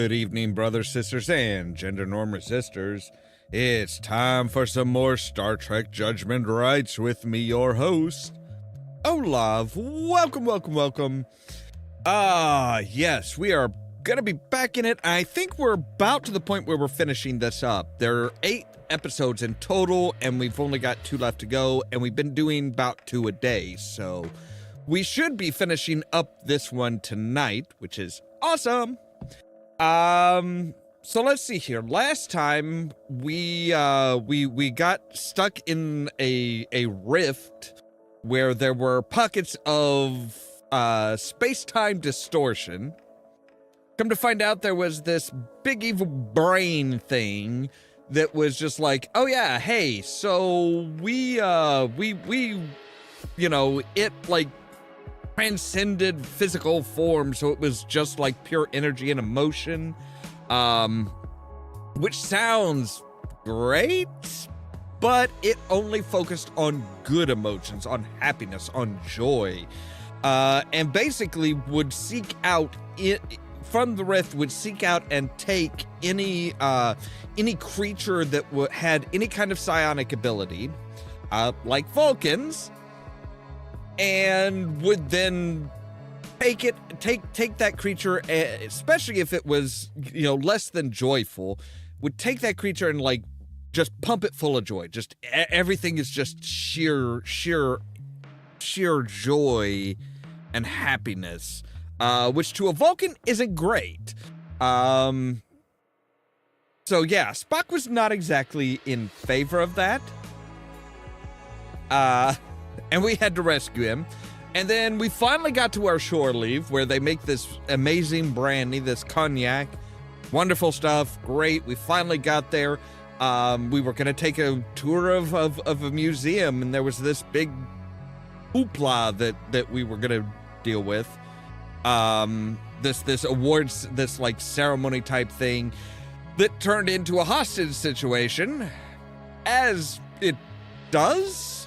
Good evening, brothers, sisters, and gender norm resistors. It's time for some more Star Trek Judgment Rites with me, your host, Ollamh. Welcome. Yes, we are gonna be back in it. I think we're about to the point where we're finishing this up. There are 8 episodes in total, and we've only got 2 left to go, and we've been doing about 2 a day, so we should be finishing up this one tonight, which is awesome. So let's see here. Last time we got stuck in a rift where there were pockets of space-time distortion. Come to find out, there was this big evil brain thing that was just like, oh yeah, hey, so we you know, it like transcended physical form, so it was just like pure energy and emotion, which sounds great, but it only focused on good emotions, on happiness, on joy, and basically would seek out from the rift, would seek out and take any creature that had any kind of psionic ability, like Vulcans, and would then take that creature, especially if it was, you know, less than joyful, would take that creature and like just pump it full of joy. Just everything is just sheer joy and happiness, which to a Vulcan isn't great. So yeah, Spock was not exactly in favor of that. And we had to rescue him. And then we finally got to our shore leave, where they make this amazing brandy, this cognac. Wonderful stuff. Great. We finally got there. We were going to take a tour of a museum, and there was this big hoopla that we were going to deal with. This awards, this like ceremony type thing that turned into a hostage situation, as it does.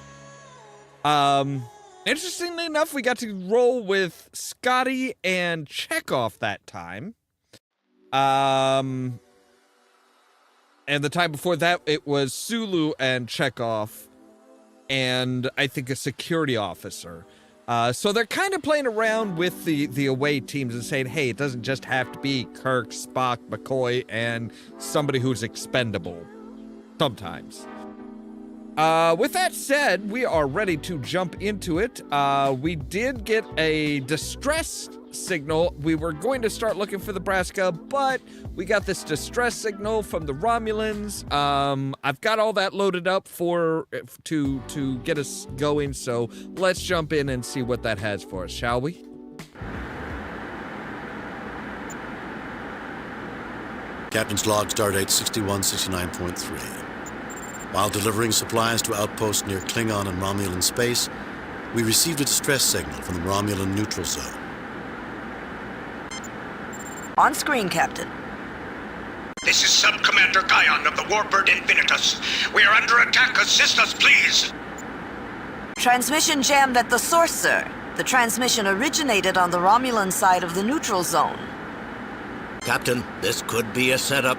Interestingly enough, we got to roll with Scotty and Chekhov that time. And the time before that, it was Sulu and Chekhov, and I think a security officer. So they're kind of playing around with the away teams and saying, hey, it doesn't just have to be Kirk, Spock, McCoy, and somebody who's expendable. Sometimes. With that said, we are ready to jump into it. We did get a distress signal. We were going to start looking for the Brassica, but we got this distress signal from the Romulans. I've got all that loaded up to get us going, so let's jump in and see what that has for us, shall we? Captain's log, stardate 6169.3. While delivering supplies to outposts near Klingon and Romulan space, we received a distress signal from the Romulan neutral zone. On screen, Captain. This is Sub-Commander Guyon of the Warbird Infinitus. We are under attack. Assist us, please. Transmission jammed at the source, sir. The transmission originated on the Romulan side of the neutral zone. Captain, this could be a setup.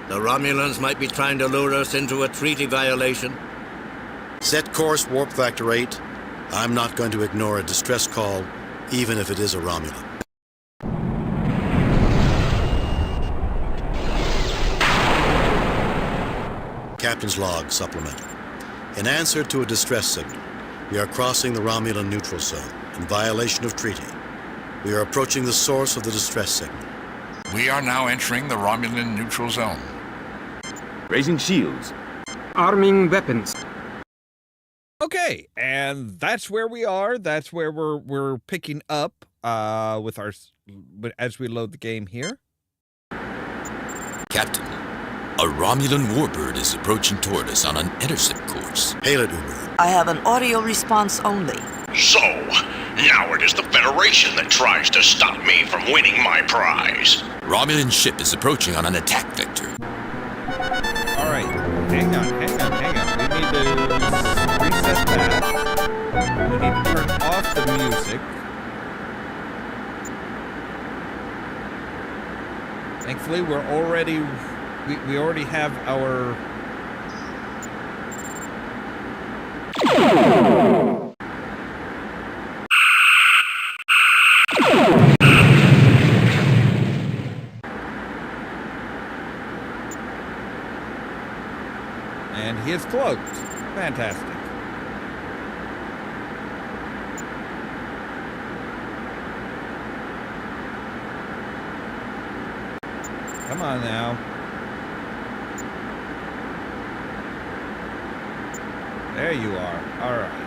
The Romulans might be trying to lure us into a treaty violation. Set course, warp factor 8. I'm not going to ignore a distress call, even if it is a Romulan. Captain's log, supplemental. In answer to a distress signal, we are crossing the Romulan neutral zone in violation of treaty. We are approaching the source of the distress signal. We are now entering the Romulan neutral zone. Raising shields. Arming weapons. Okay, and that's where we are. That's where we're picking up with our as we load the game here. Captain, a Romulan warbird is approaching toward us on an intercept course. Hail it, Uber. I have an audio response only. So, now it is the Federation that tries to stop me from winning my prize. Romulan ship is approaching on an attack vector. All right, hang on. We need to reset that. We need to turn off the music. thankfully, we already have our... And he is cloaked. Fantastic. Come on now. There you are. All right.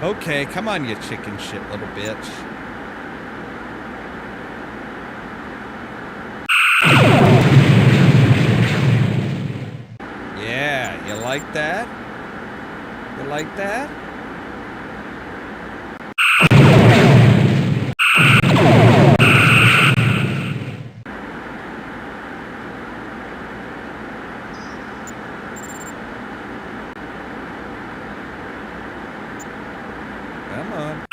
Okay, come on, you chicken shit little bitch. Yeah, you like that? You like that? Come on.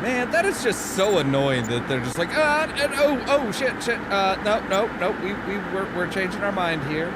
Man, that is just so annoying that they're just like, oh, shit, no, we're changing our mind here.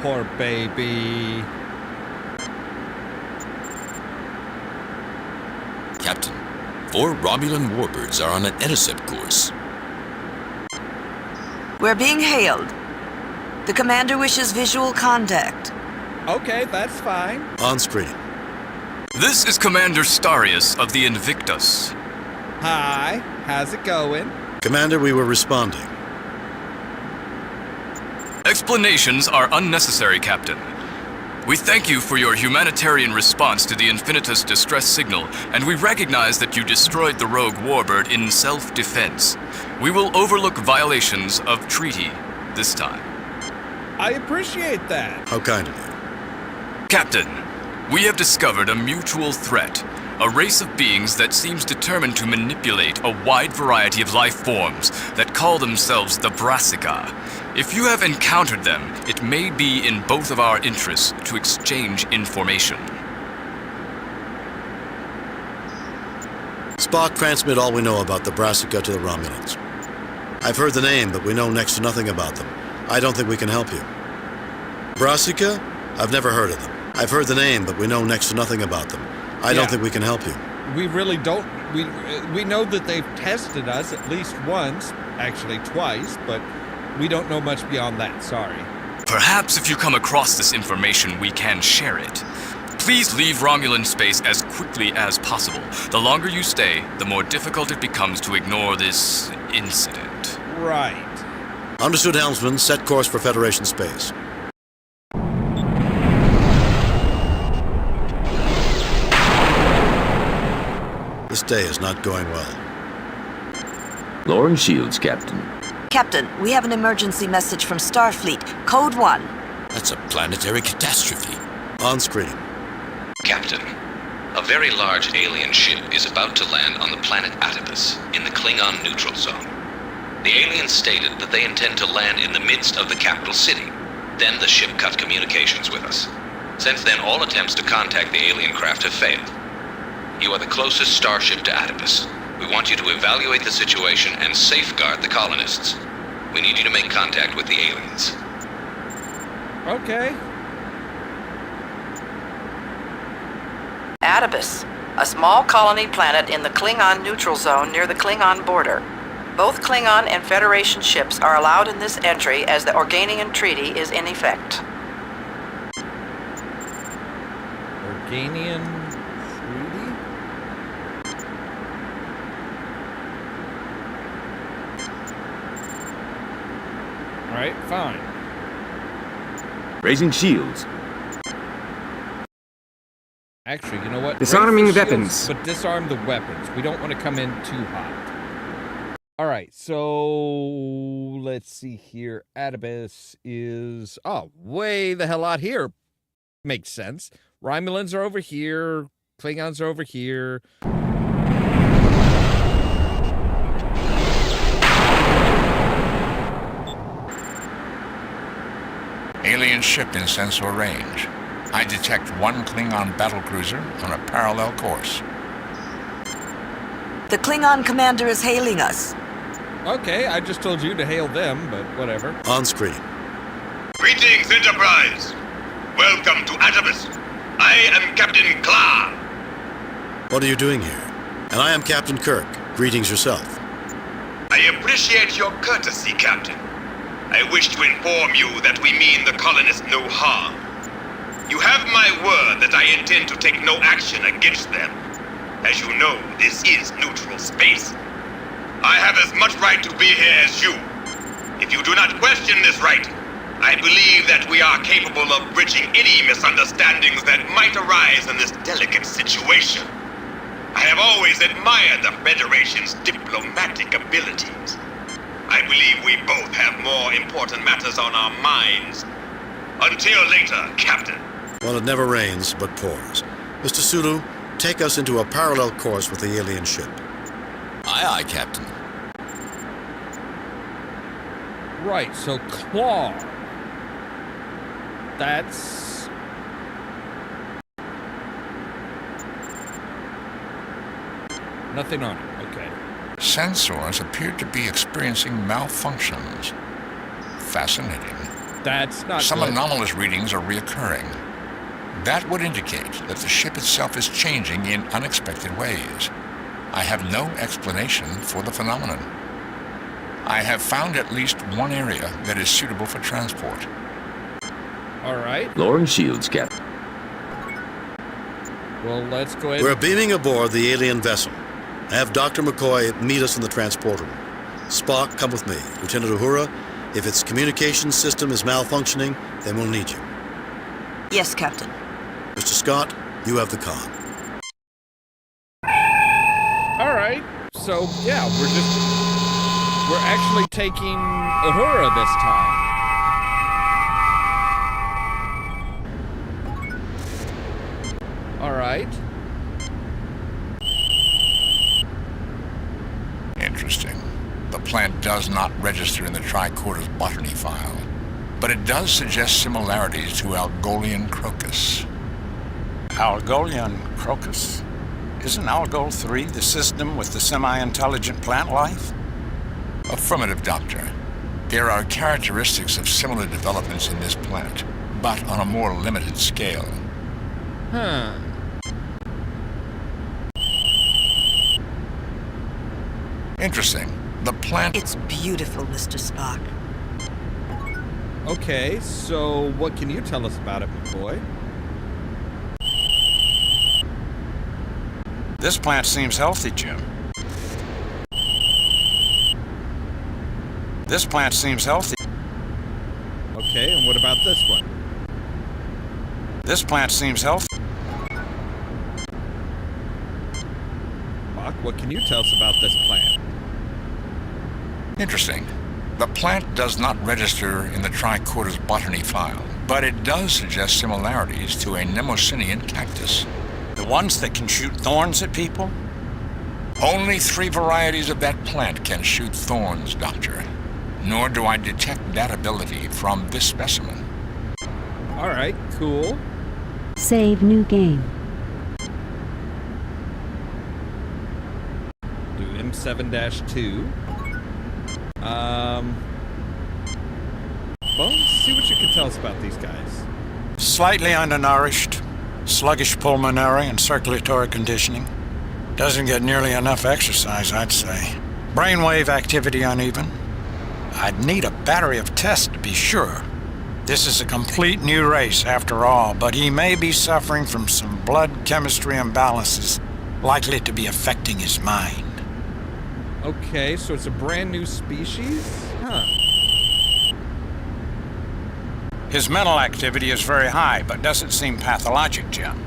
Poor baby. Captain, 4 Romulan warbirds are on an intercept course. We're being hailed. The commander wishes visual contact. Okay, that's fine. On screen. This is Commander Starius of the Invictus. Hi, how's it going? Commander, we were responding. Explanations are unnecessary, Captain. We thank you for your humanitarian response to the Infinitus distress signal, and we recognize that you destroyed the rogue warbird in self-defense. We will overlook violations of treaty this time. I appreciate that. How kind of you. Captain, we have discovered a mutual threat, a race of beings that seems determined to manipulate a wide variety of life forms that call themselves the Brassica. If you have encountered them, it may be in both of our interests to exchange information. Spock, transmit all we know about the Brassica to the Romulans. I've heard the name, but we know next to nothing about them. I don't think we can help you. Brassica? I've never heard of them. I've heard the name, but we know next to nothing about them. I don't think we can help you. We really don't. We know that they've tested us at least once, actually twice, but we don't know much beyond that, sorry. Perhaps if you come across this information, we can share it. Please leave Romulan space as quickly as possible. The longer you stay, the more difficult it becomes to ignore this incident. Right. Understood, Helmsman. Set course for Federation space. This day is not going well. Lowering shields, Captain. Captain, we have an emergency message from Starfleet. Code 1. That's a planetary catastrophe. On screen. Captain, a very large alien ship is about to land on the planet Atibus in the Klingon neutral zone. The aliens stated that they intend to land in the midst of the capital city. Then the ship cut communications with us. Since then, all attempts to contact the alien craft have failed. You are the closest starship to Atibus. We want you to evaluate the situation and safeguard the colonists. We need you to make contact with the aliens. Okay. Atibus, a small colony planet in the Klingon neutral zone near the Klingon border. Both Klingon and Federation ships are allowed in this entry as the Organian Treaty is in effect. Organian Treaty? Alright, fine. Raising shields. Actually, you know what? Disarming Raise the shields, weapons. but disarm the weapons. We don't want to come in too hot. Alright, so let's see here. Adibus is way the hell out here. Makes sense. Romulans are over here. Klingons are over here. Alien ship in sensor range. I detect one Klingon battlecruiser on a parallel course. The Klingon commander is hailing us. Okay, I just told you to hail them, but whatever. On screen. Greetings, Enterprise. Welcome to Adibus. I am Captain Kla. What are you doing here? And I am Captain Kirk. Greetings yourself. I appreciate your courtesy, Captain. I wish to inform you that we mean the colonists no harm. You have my word that I intend to take no action against them. As you know, this is neutral space. I have as much right to be here as you. If you do not question this right, I believe that we are capable of bridging any misunderstandings that might arise in this delicate situation. I have always admired the Federation's diplomatic abilities. I believe we both have more important matters on our minds. Until later, Captain. Well, it never rains, but pours. Mr. Sulu, take us into a parallel course with the alien ship. Aye, aye, Captain. Right, so Claw. That's... nothing on it, okay. Sensors appear to be experiencing malfunctions. Fascinating. That's not Some good. anomalous readings are reoccurring. That would indicate that the ship itself is changing in unexpected ways. I have no explanation for the phenomenon. I have found at least one area that is suitable for transport. Alright. Lowering shields, Captain. Well, let's go ahead. We're beaming aboard the alien vessel. I have Dr. McCoy meet us in the transporter room. Spock, come with me. Lieutenant Uhura, if its communication system is malfunctioning, then we'll need you. Yes, Captain. Mr. Scott, you have the con. Alright, so yeah, we're actually taking Uhura this time. Alright. Interesting. The plant does not register in the Tricorder's botany file, but it does suggest similarities to Algolian crocus. Algolian crocus? Isn't Algol 3 the system with the semi-intelligent plant life? Affirmative, Doctor. There are characteristics of similar developments in this planet, but on a more limited scale. Huh. Interesting. The plant... It's beautiful, Mr. Spock. Okay, so what can you tell us about it, McCoy? This plant seems healthy, Jim. This plant seems healthy. Okay, and what about this one? This plant seems healthy. Spock, what can you tell us about this plant? Interesting. The plant does not register in the Tricorder's botany file, but it does suggest similarities to a Nemosinian cactus. The ones that can shoot thorns at people? Only 3 varieties of that plant can shoot thorns, Doctor. Nor do I detect that ability from this specimen. Alright, cool. Save new game. Do M7-2. Bones, see what you can tell us about these guys. Slightly undernourished, sluggish pulmonary and circulatory conditioning. Doesn't get nearly enough exercise, I'd say. Brainwave activity uneven. I'd need a battery of tests to be sure. This is a complete new race after all, but he may be suffering from some blood chemistry imbalances likely to be affecting his mind. Okay, so it's a brand new species? Huh. His mental activity is very high, but doesn't seem pathologic, Jim.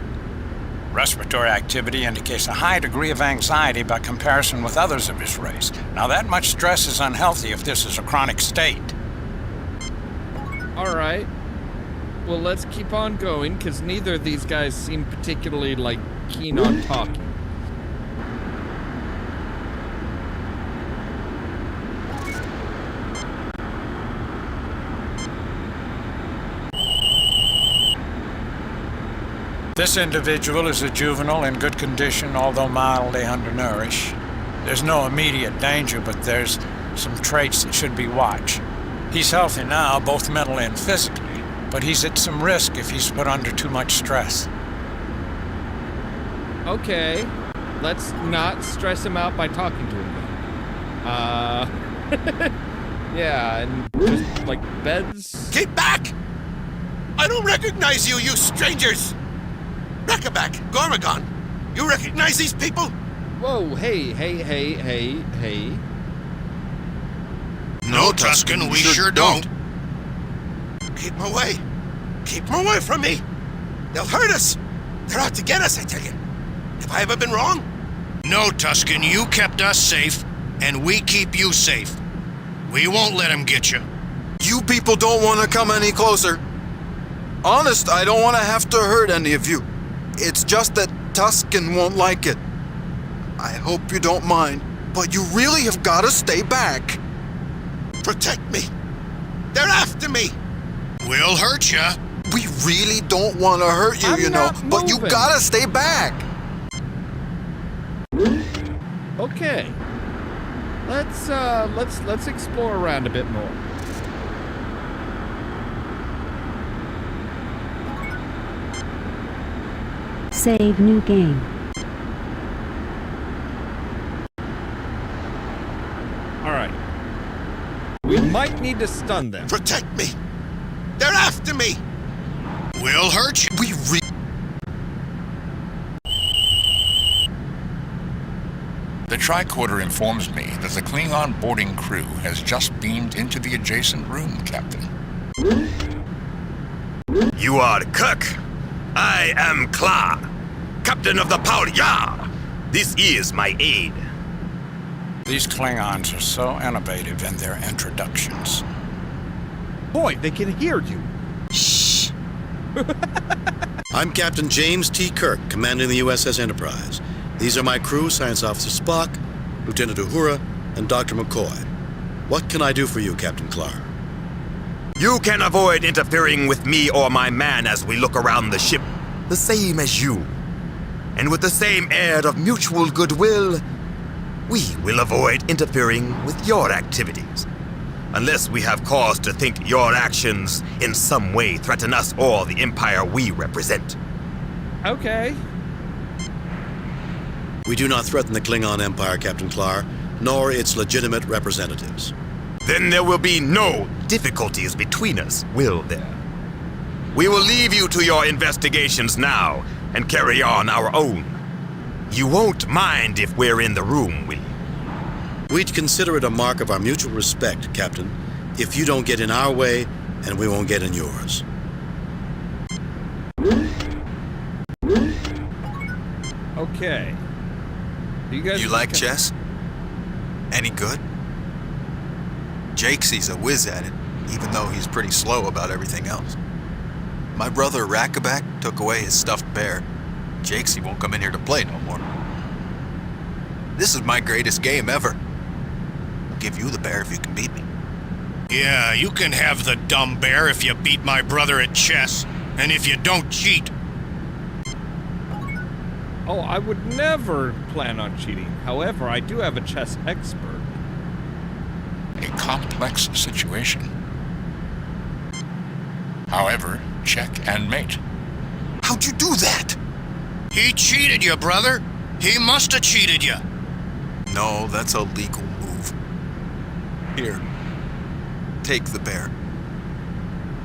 Respiratory activity indicates a high degree of anxiety by comparison with others of his race. Now, that much stress is unhealthy if this is a chronic state. All right. Well, let's keep on going, because neither of these guys seem particularly, keen on talking. This individual is a juvenile in good condition, although mildly undernourished. There's no immediate danger, but there's some traits that should be watched. He's healthy now, both mentally and physically, but he's at some risk if he's put under too much stress. Okay, let's not stress him out by talking to him then. Yeah, and just, beds? Keep back! I don't recognize you, you strangers! Reckaback, Gormagon, you recognize these people? Whoa, hey. No, Tusken, we sure don't. Keep them away. Keep them away from me. They'll hurt us. They're out to get us, I tell you. Have I ever been wrong? No, Tusken, you kept us safe, and we keep you safe. We won't let them get you. You people don't want to come any closer. Honest, I don't want to have to hurt any of you. It's just that Tusken won't like it. I hope you don't mind, but you really have got to stay back. Protect me. They're after me. We'll hurt you. We really don't want to hurt you, you know, but you gotta stay back. Okay. Let's explore around a bit more. Save new game. All right. We might need to stun them. Protect me. They're after me. We'll hurt you. The tricorder informs me that the Klingon boarding crew has just beamed into the adjacent room, Captain. You are Kirk. I am Kla, Captain of the Paul-Ya. This is my aide. These Klingons are so innovative in their introductions. Boy, they can hear you. Shh. I'm Captain James T. Kirk, commanding the USS Enterprise. These are my crew, Science Officer Spock, Lieutenant Uhura, and Dr. McCoy. What can I do for you, Captain Clark? You can avoid interfering with me or my man as we look around the ship, the same as you. And with the same air of mutual goodwill, we will avoid interfering with your activities. Unless we have cause to think your actions in some way threaten us or the Empire we represent. Okay. We do not threaten the Klingon Empire, Captain Clark, nor its legitimate representatives. Then there will be no difficulties between us, will there? We will leave you to your investigations now and carry on our own. You won't mind if we're in the room, will you? We'd consider it a mark of our mutual respect, Captain, if you don't get in our way and we won't get in yours. Okay. You like chess? Any good? Jakesy's a whiz at it, even though he's pretty slow about everything else. My brother Rackaback took away his stuffed bear. Jakesy won't come in here to play no more. This is my greatest game ever. I'll give you the bear if you can beat me. Yeah, you can have the dumb bear if you beat my brother at chess, and if you don't cheat. Oh, I would never plan on cheating. However, I do have a chess expert. A complex situation. However, check and mate. How'd you do that? He cheated you, brother. He must have cheated you. No, that's a legal move. Here. Take the bear.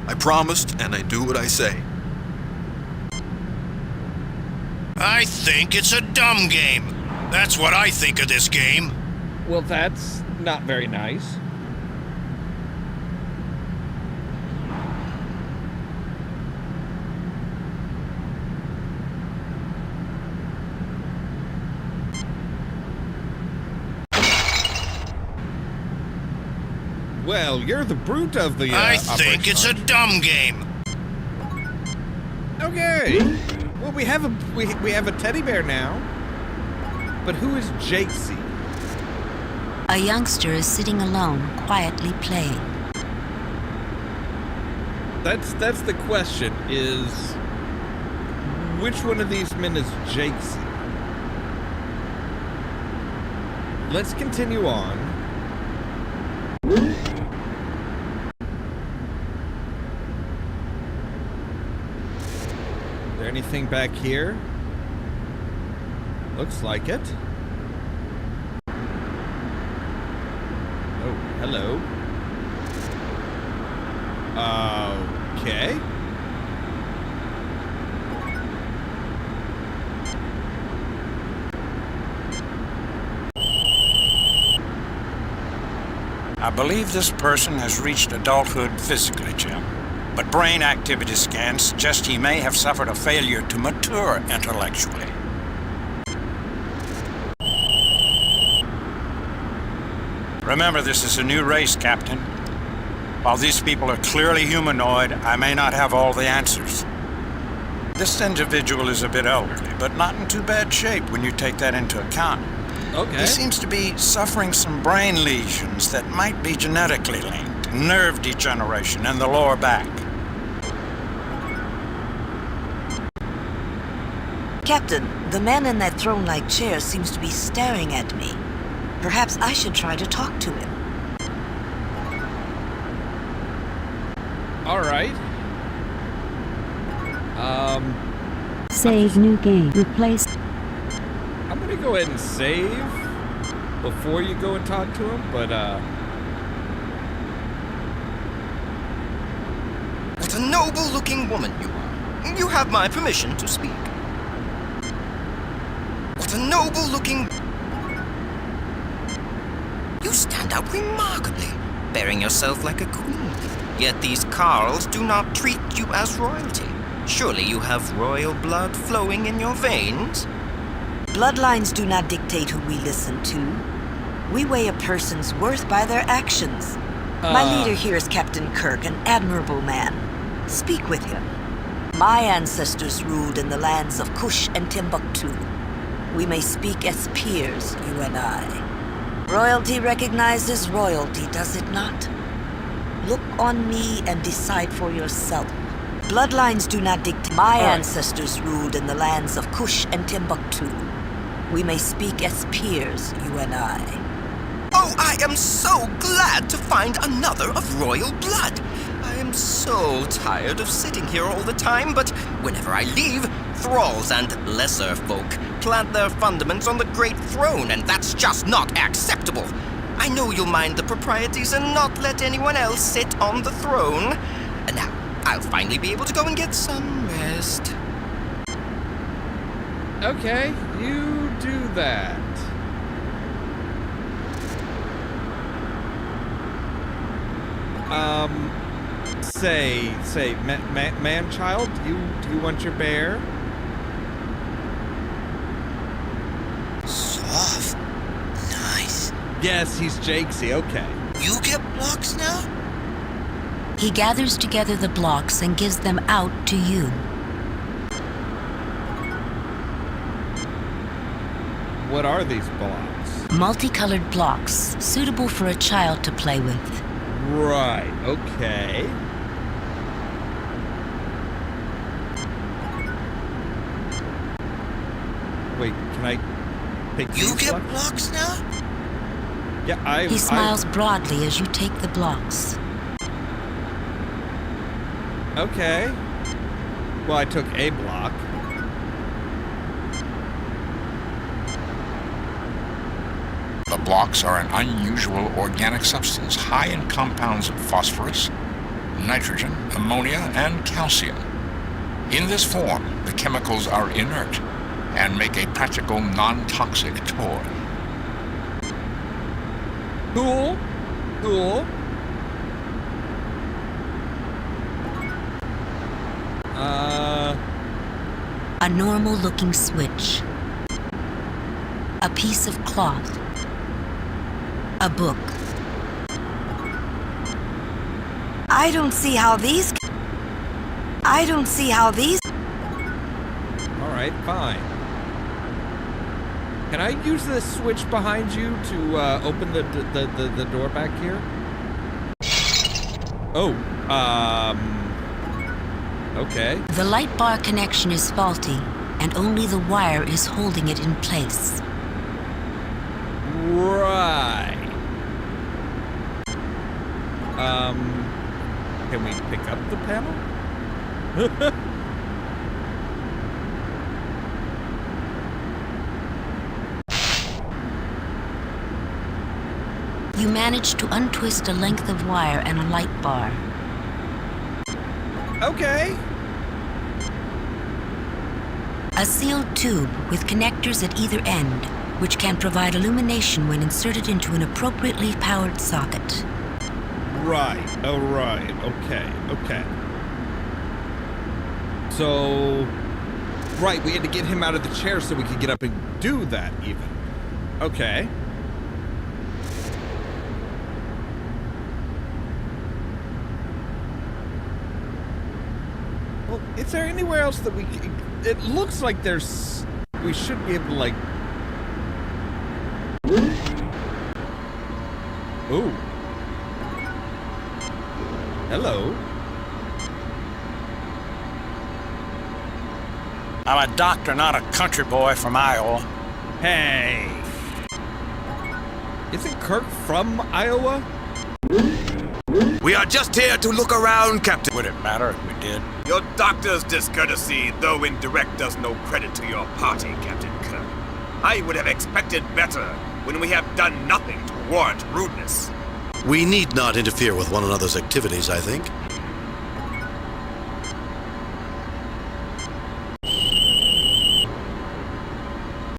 I promised, and I do what I say. I think it's a dumb game. That's what I think of this game. Well, that's not very nice. Well, you're the brute of the I think it's a dumb game. Okay. Well, we have a teddy bear now. But who is Jakesy? A youngster is sitting alone, quietly playing. That's the question, is which one of these men is Jakesy? Let's continue on. Is there anything back here? Looks like it. Oh, hello. Okay. I believe this person has reached adulthood physically, Jim. But brain activity scans suggest he may have suffered a failure to mature intellectually. Remember, this is a new race, Captain. While these people are clearly humanoid, I may not have all the answers. This individual is a bit elderly, but not in too bad shape when you take that into account. Okay. He seems to be suffering some brain lesions that might be genetically linked. Nerve degeneration in the lower back. Captain, the man in that throne-like chair seems to be staring at me. Perhaps I should try to talk to him. All right. Save new game. Replace. I'm gonna go ahead and save before you go and talk to him, but What a noble-looking woman you are. You have my permission to speak. What a noble-looking... You stand out remarkably, bearing yourself like a queen. Yet these Carls do not treat you as royalty. Surely you have royal blood flowing in your veins? Bloodlines do not dictate who we listen to. We weigh a person's worth by their actions. My leader here is Captain Kirk, an admirable man. Speak with him. My ancestors ruled in the lands of Kush and Timbuktu. We may speak as peers, you and I. Royalty recognizes royalty, does it not? Look on me and decide for yourself. Bloodlines do not dictate. My ancestors ruled in the lands of Kush and Timbuktu. We may speak as peers, you and I. Oh, I am so glad to find another of royal blood. I am so tired of sitting here all the time, but whenever I leave, thralls and lesser folk plant their fundaments on the great throne, and that's just not acceptable. I know you'll mind the proprieties and not let anyone else sit on the throne. And now, I'll finally be able to go and get some rest. okay, you do that. Say, man-child, do you want your bear? Soft. Nice. Yes, he's Jakesy, okay. You get blocks now? He gathers together the blocks and gives them out to you. What are these blocks? Multicolored blocks, suitable for a child to play with. Right, okay. Wait, can I pick You these get blocks now? Yeah, He smiles broadly as you take the blocks. Okay. Well, I took a block. The blocks are an unusual organic substance high in compounds of phosphorus, nitrogen, ammonia, and calcium. In this form, the chemicals are inert and make a practical non-toxic toy. Cool. Cool. A normal-looking switch. A piece of cloth. A book. I don't see how these... Alright, fine. Can I use this switch behind you to open the door back here? Oh, okay. The light bar connection is faulty, and only the wire is holding it in place. Right. Can we pick up the panel? You manage to untwist a length of wire and a light bar. Okay. A sealed tube with connectors at either end, which can provide illumination when inserted into an appropriately powered socket. Right. Oh, right. Okay. Okay. So, right, we had to get him out of the chair so we could get up and do that, even. Okay. Well, is there anywhere else that we... It looks like there's... We should be able to, like... Ooh. Hello. I'm a doctor, not a country boy from Iowa. Hey. Isn't Kirk from Iowa? We are just here to look around, Captain. Would it matter if we did? Your doctor's discourtesy, though indirect, does no credit to your party, Captain Kirk. I would have expected better when we have done nothing to warrant rudeness. We need not interfere with one another's activities, I think.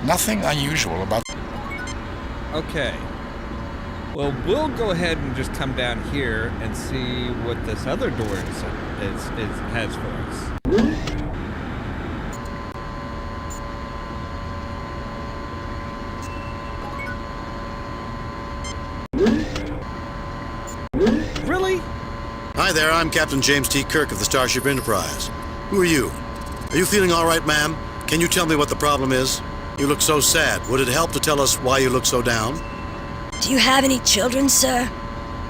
Nothing unusual about... Okay. Well, we'll go ahead and just come down here and see what this other door has for us. Really? Hi there, I'm Captain James T. Kirk of the Starship Enterprise. Who are you? Are you feeling all right, ma'am? Can you tell me what the problem is? You look so sad. Would it help to tell us why you look so down? Do you have any children, sir?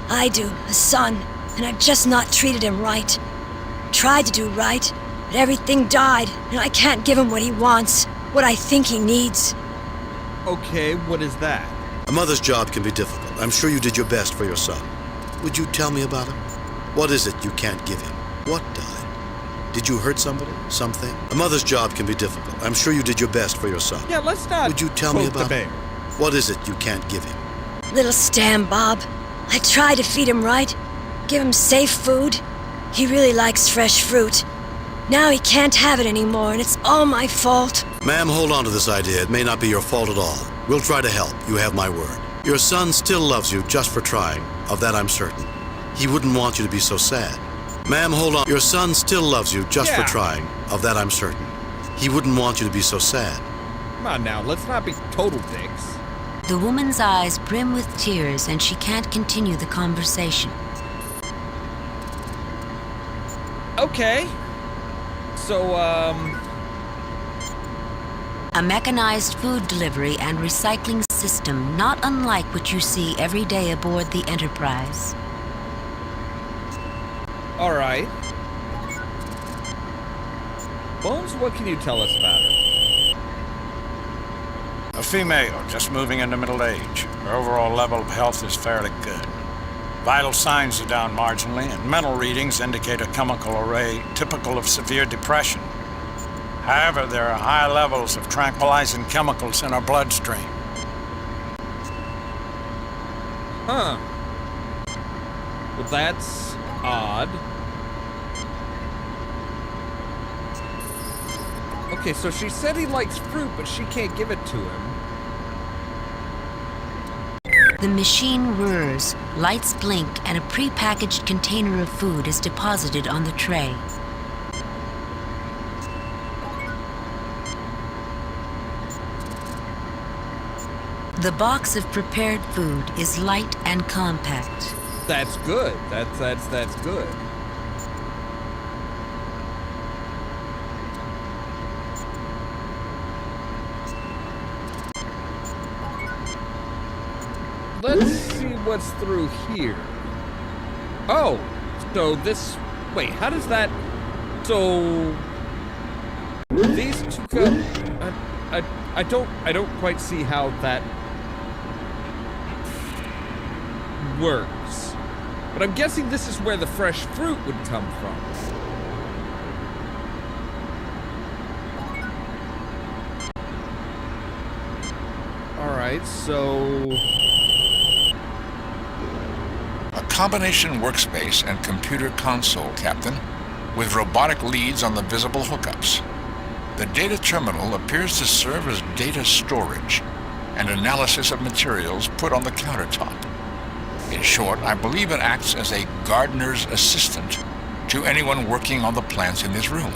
I do, a son, and I've just not treated him right. Tried to do right, but everything died, and I can't give him what he wants, what I think he needs. Okay, what is that? A mother's job can be difficult. I'm sure you did your best for your son. Would you tell me about him? What is it you can't give him? What died? Did you hurt somebody? Something? A mother's job can be difficult. I'm sure you did your best for your son. Yeah, let's not. Would you tell me about him? What is it you can't give him? Little Stam, Bob. I tried to feed him right, give him safe food. He really likes fresh fruit. Now he can't have it anymore, and it's all my fault. Ma'am, hold on to this idea. It may not be your fault at all. We'll try to help. You have my word. Your son still loves you just for trying. Of that I'm certain. He wouldn't want you to be so sad. Ma'am, hold on. Your son still loves you just for trying. Of that I'm certain. He wouldn't want you to be so sad. Come on now, let's not be total dicks. The woman's eyes brim with tears and she can't continue the conversation. Okay. So, A mechanized food delivery and recycling system not unlike what you see every day aboard the Enterprise. All right. Bones, what can you tell us about her? A female, just moving into middle age. Her overall level of health is fairly good. Vital signs are down marginally, and mental readings indicate a chemical array typical of severe depression. However, there are high levels of tranquilizing chemicals in her bloodstream. Huh. Well, that's odd. Okay, so she said he likes fruit, but she can't give it to him. The machine whirs, lights blink, and a pre-packaged container of food is deposited on the tray. The box of prepared food is light and compact. That's good. That's good. Let's see what's through here. Oh, so this... Wait, how does that... So... These two go... I don't quite see how that works. But I'm guessing this is where the fresh fruit would come from. Alright, so... A combination workspace and computer console, Captain, with robotic leads on the visible hookups. The data terminal appears to serve as data storage and analysis of materials put on the countertop. In short, I believe it acts as a gardener's assistant to anyone working on the plants in this room.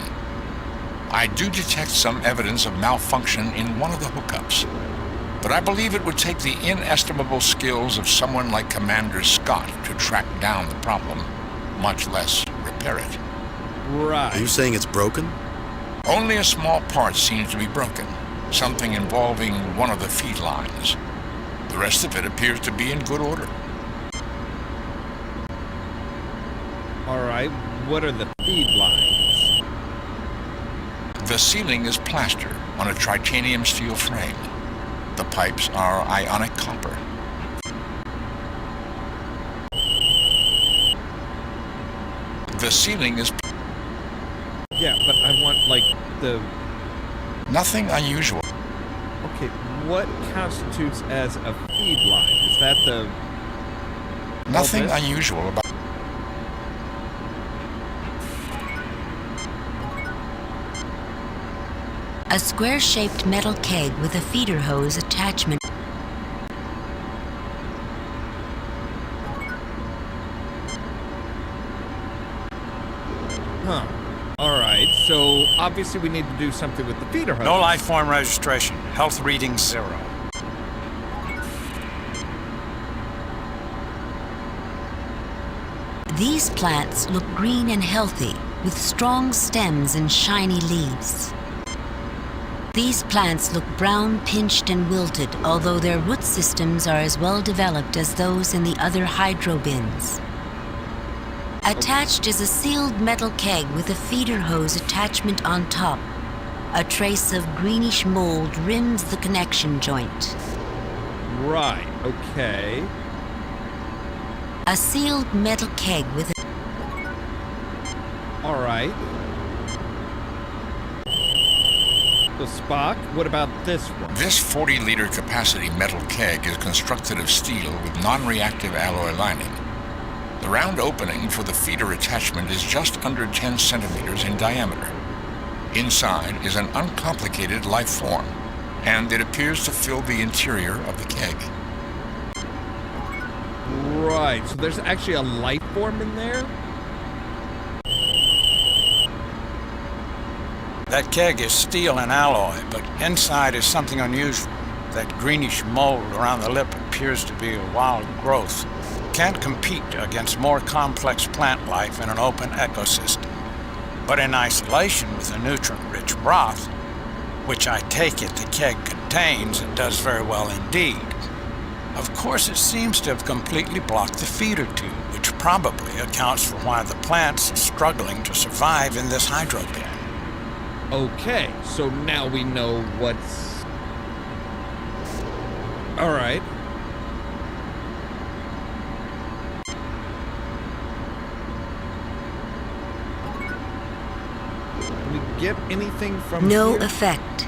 I do detect some evidence of malfunction in one of the hookups, but I believe it would take the inestimable skills of someone like Commander Scott to track down the problem, much less repair it. Right. Are you saying it's broken? Only a small part seems to be broken, something involving one of the feed lines. The rest of it appears to be in good order. Alright, what are the feed lines? The ceiling is plaster on a titanium steel frame. The pipes are ionic copper. The ceiling is... Yeah, but I want, like, the... Nothing unusual. Okay, what constitutes as a feed line? Is that the... Nothing unusual about... A square-shaped metal keg with a feeder hose attachment. Huh. Alright, so obviously we need to do something with the feeder hose. No life form registration. Health reading 0. These plants look green and healthy, with strong stems and shiny leaves. These plants look brown, pinched, and wilted, although their root systems are as well developed as those in the other hydro bins. Attached is a sealed metal keg with a feeder hose attachment on top. A trace of greenish mold rims the connection joint. Right, okay. A sealed metal keg with a... Alright. So Spock, what about this one? This 40-liter capacity metal keg is constructed of steel with non-reactive alloy lining. The round opening for the feeder attachment is just under 10 centimeters in diameter. Inside is an uncomplicated life form, and it appears to fill the interior of the keg. Right, so there's actually a life form in there? That keg is steel and alloy, but inside is something unusual. That greenish mold around the lip appears to be a wild growth. Can't compete against more complex plant life in an open ecosystem. But in isolation with a nutrient-rich broth, which I take it the keg contains, it does very well indeed. Of course, it seems to have completely blocked the feeder tube, which probably accounts for why the plants are struggling to survive in this hydro bin. Okay, so now we know what's... Alright. Can we get anything from No here? effect.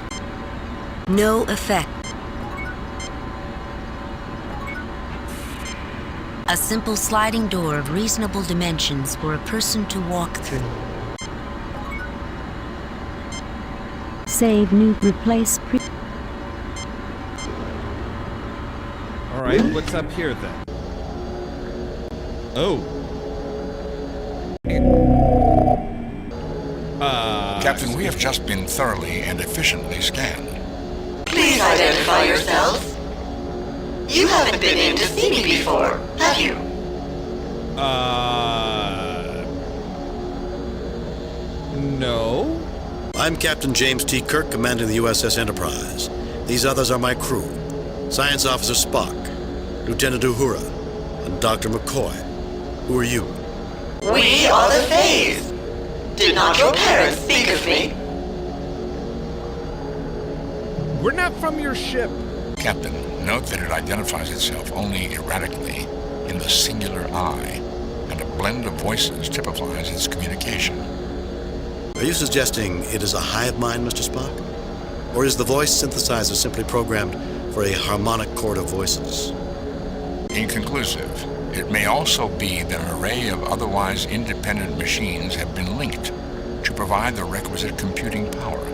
No effect. simple sliding door of reasonable dimensions for a person to walk through. Save new replace pre. Alright, what's up here then? Oh. Captain, we have just been thoroughly and efficiently scanned. Please identify yourselves. You haven't been in to see me before, have you? No. I'm Captain James T. Kirk, commanding the USS Enterprise. These others are my crew. Science Officer Spock, Lieutenant Uhura, and Dr. McCoy. Who are you? We are the Fays. Did not your parents speak of me? We're not from your ship. Captain, note that it identifies itself only erratically in the singular I, and a blend of voices typifies its communication. Are you suggesting it is a hive mind, Mr. Spock? Or is the voice synthesizer simply programmed for a harmonic chord of voices? Inconclusive. It may also be that an array of otherwise independent machines have been linked to provide the requisite computing power,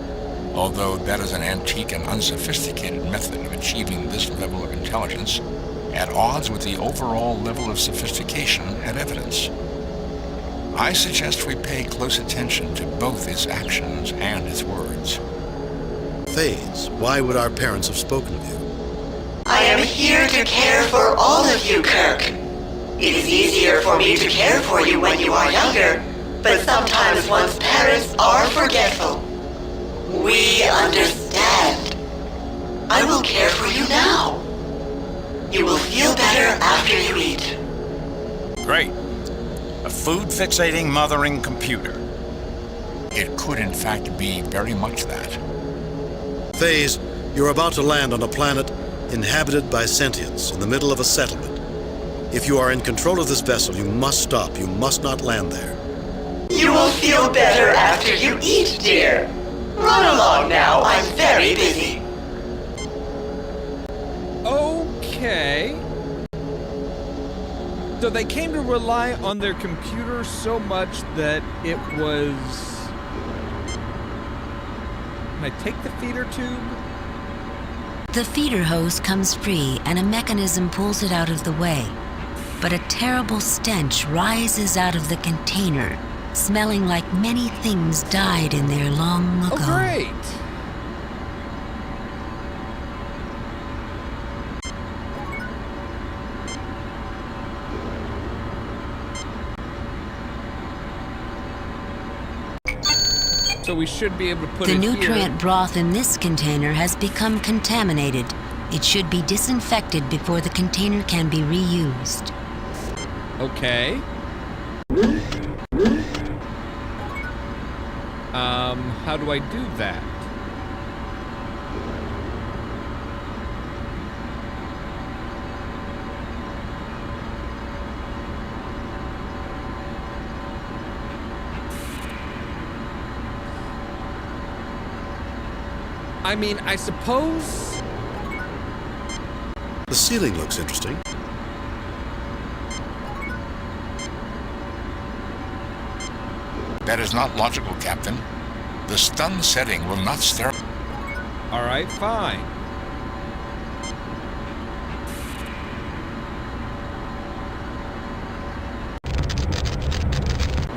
although that is an antique and unsophisticated method of achieving this level of intelligence at odds with the overall level of sophistication and evidence. I suggest we pay close attention to both its actions and its words. Fays, why would our parents have spoken of you? I am here to care for all of you, Kirk. It is easier for me to care for you when you are younger, but sometimes one's parents are forgetful. We understand. I will care for you now. You will feel better after you eat. Great. A food-fixating mothering computer. It could in fact be very much that. Fays, you're about to land on a planet inhabited by sentients in the middle of a settlement. If you are in control of this vessel, you must stop. You must not land there. You will feel better after you eat, dear. Run along now. I'm very busy. Okay. So they came to rely on their computer so much that it was... Can I take the feeder tube? The feeder hose comes free and a mechanism pulls it out of the way. But a terrible stench rises out of the container, smelling like many things died in there long ago. Oh, great! So we should be able to put the it nutrient here. broth in this container has become contaminated. It should be disinfected before the container can be reused. Okay. How do I do that? I mean, I suppose... The ceiling looks interesting. That is not logical, Captain. The stun setting will not sterilize. All right, fine.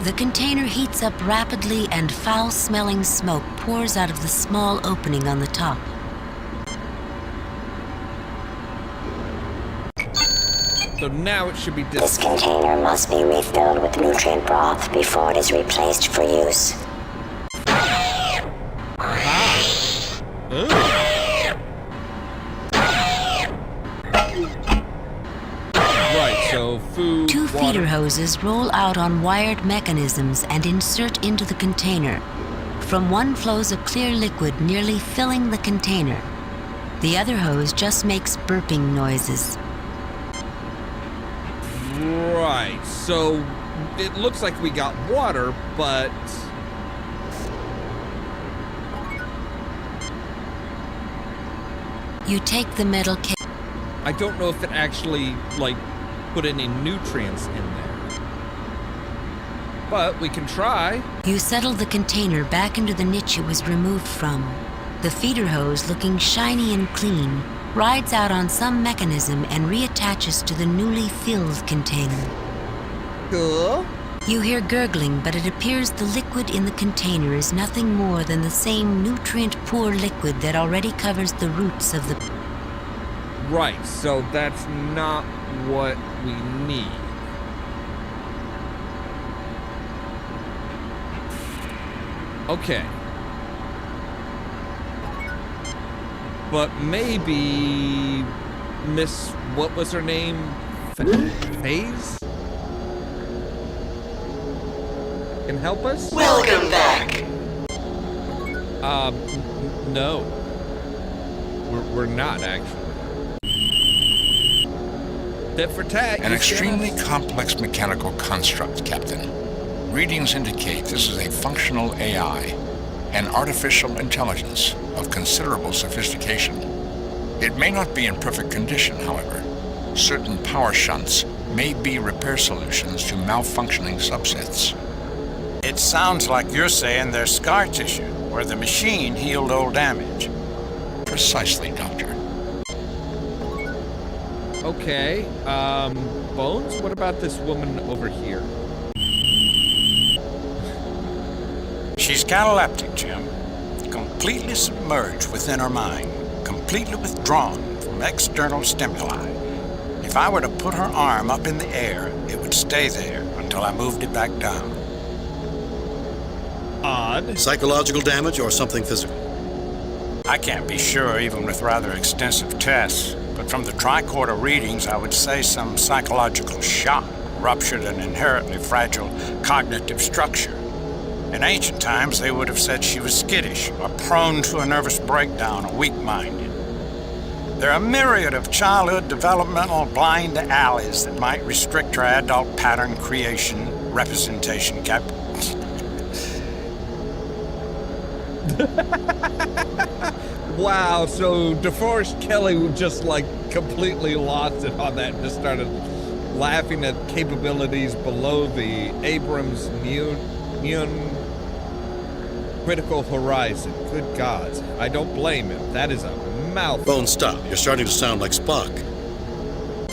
The container heats up rapidly and foul-smelling smoke pours out of the small opening on the top. So now it should be This container must be refilled with nutrient broth before it is replaced for use. Right, so food, Two water. feeder hoses roll out on wired mechanisms and insert into the container. From one flows a clear liquid nearly filling the container. The other hose just makes burping noises. Right, so it looks like we got water, but... You take the metal case. I don't know if it actually, like, put any nutrients in there. But we can try. You settle the container back into the niche it was removed from. The feeder hose, looking shiny and clean, rides out on some mechanism and reattaches to the newly filled container. Cool. You hear gurgling, but it appears the liquid in the container is nothing more than the same nutrient-poor liquid that already covers the roots of the... Right, so that's not what we need. Okay. But maybe Miss... what was her name? Faze? Can help us? Welcome back. No. We're not, actually. Tit for tat. An extremely complex mechanical construct, Captain. Readings indicate this is a functional AI, an artificial intelligence of considerable sophistication. It may not be in perfect condition, however. Certain power shunts may be repair solutions to malfunctioning subsets. It sounds like you're saying there's scar tissue, where the machine healed old damage. Precisely, Doctor. Okay, Bones, what about this woman over here? She's cataleptic, Jim. Completely submerged within her mind. Completely withdrawn from external stimuli. If I were to put her arm up in the air, it would stay there until I moved it back down. Odd. Psychological damage or something physical? I can't be sure, even with rather extensive tests, but from the tricorder readings, I would say some psychological shock ruptured an inherently fragile cognitive structure. In ancient times, they would have said she was skittish or prone to a nervous breakdown or weak-minded. There are a myriad of childhood developmental blind alleys that might restrict her adult pattern creation representation capability. Wow, so DeForest Kelly just like completely lost it on that and just started laughing at capabilities below the Abrams Neon Critical Horizon. Good gods, I don't blame him. That is a mouthful. Bone, stop. You're starting to sound like Spock.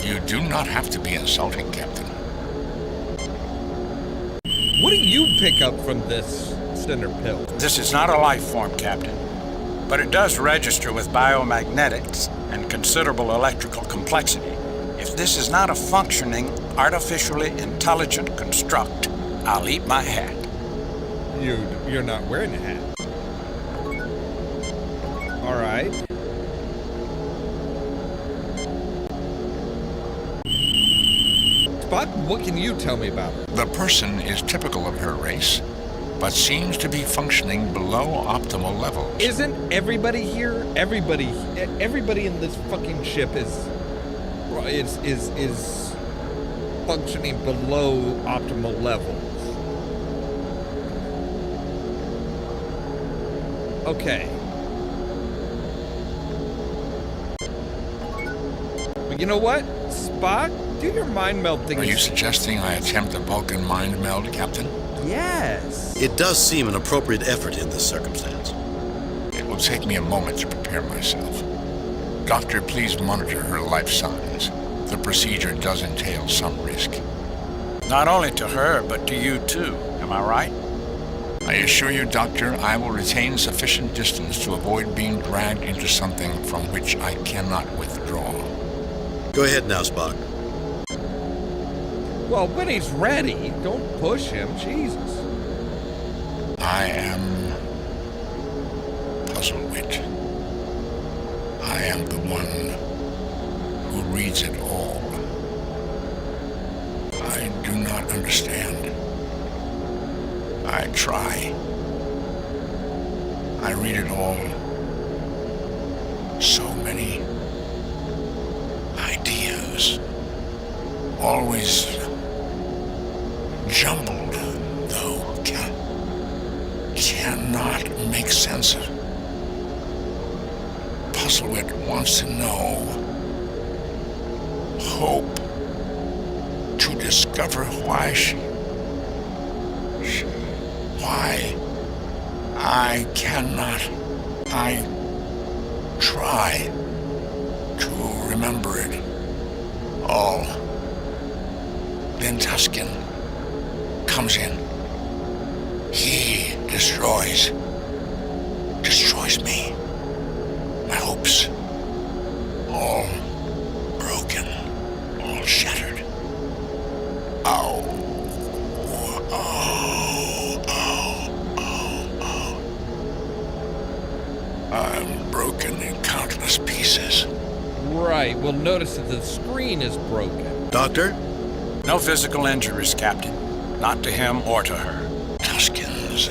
You do not have to be insulting, Captain. What do you pick up from this center pill? This is not a life form, Captain, but it does register with biomagnetics and considerable electrical complexity. If this is not a functioning, artificially intelligent construct, I'll eat my hat. You're not wearing a hat. All right. Spock, what can you tell me about her? The person is typical of her race, but seems to be functioning below optimal levels. Isn't everybody here? Everybody in this fucking ship is functioning below optimal levels. Okay. But you know what, Spock? Do your mind meld thing. Are you suggesting I attempt a Vulcan mind meld, Captain? Yes. It does seem an appropriate effort in this circumstance. It will take me a moment to prepare myself. Doctor, please monitor her life signs. The procedure does entail some risk. Not only to her, but to you too. Am I right? I assure you, Doctor, I will retain sufficient distance to avoid being dragged into something from which I cannot withdraw. Go ahead now, Spock. Well, when he's ready, don't push him. Jesus. I am Puzzlewit. I am the one who reads it all. I do not understand. I try. I read it all. So many ideas. Always jumbled, though. Cannot make sense of. Puzzlewit wants to know. Hope. discover why why I cannot. I try to remember it all. Then Tusken comes in. He destroys me. My hopes, all broken, all shattered. Ow. I'm broken in countless pieces. Right, we'll notice that the screen is broken. Doctor? No physical injuries, Captain. Not to him or to her. Tusken's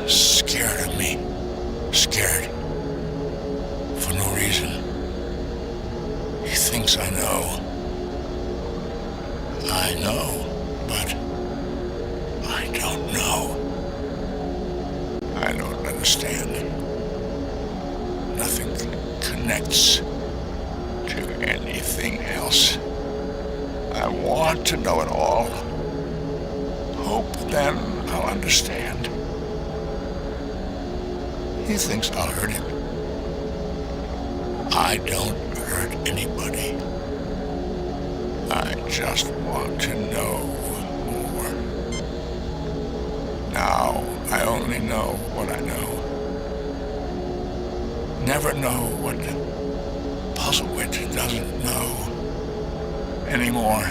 scared of me. Scared. For no reason. He thinks I know. I know, but I don't know. I don't understand. Nothing connects to anything else. I want to know it all. Hope then I'll understand. He thinks I'll hurt him. I don't hurt anybody. I just want to know more. Now I only know what I know. Never know what Puzzlewit doesn't know anymore.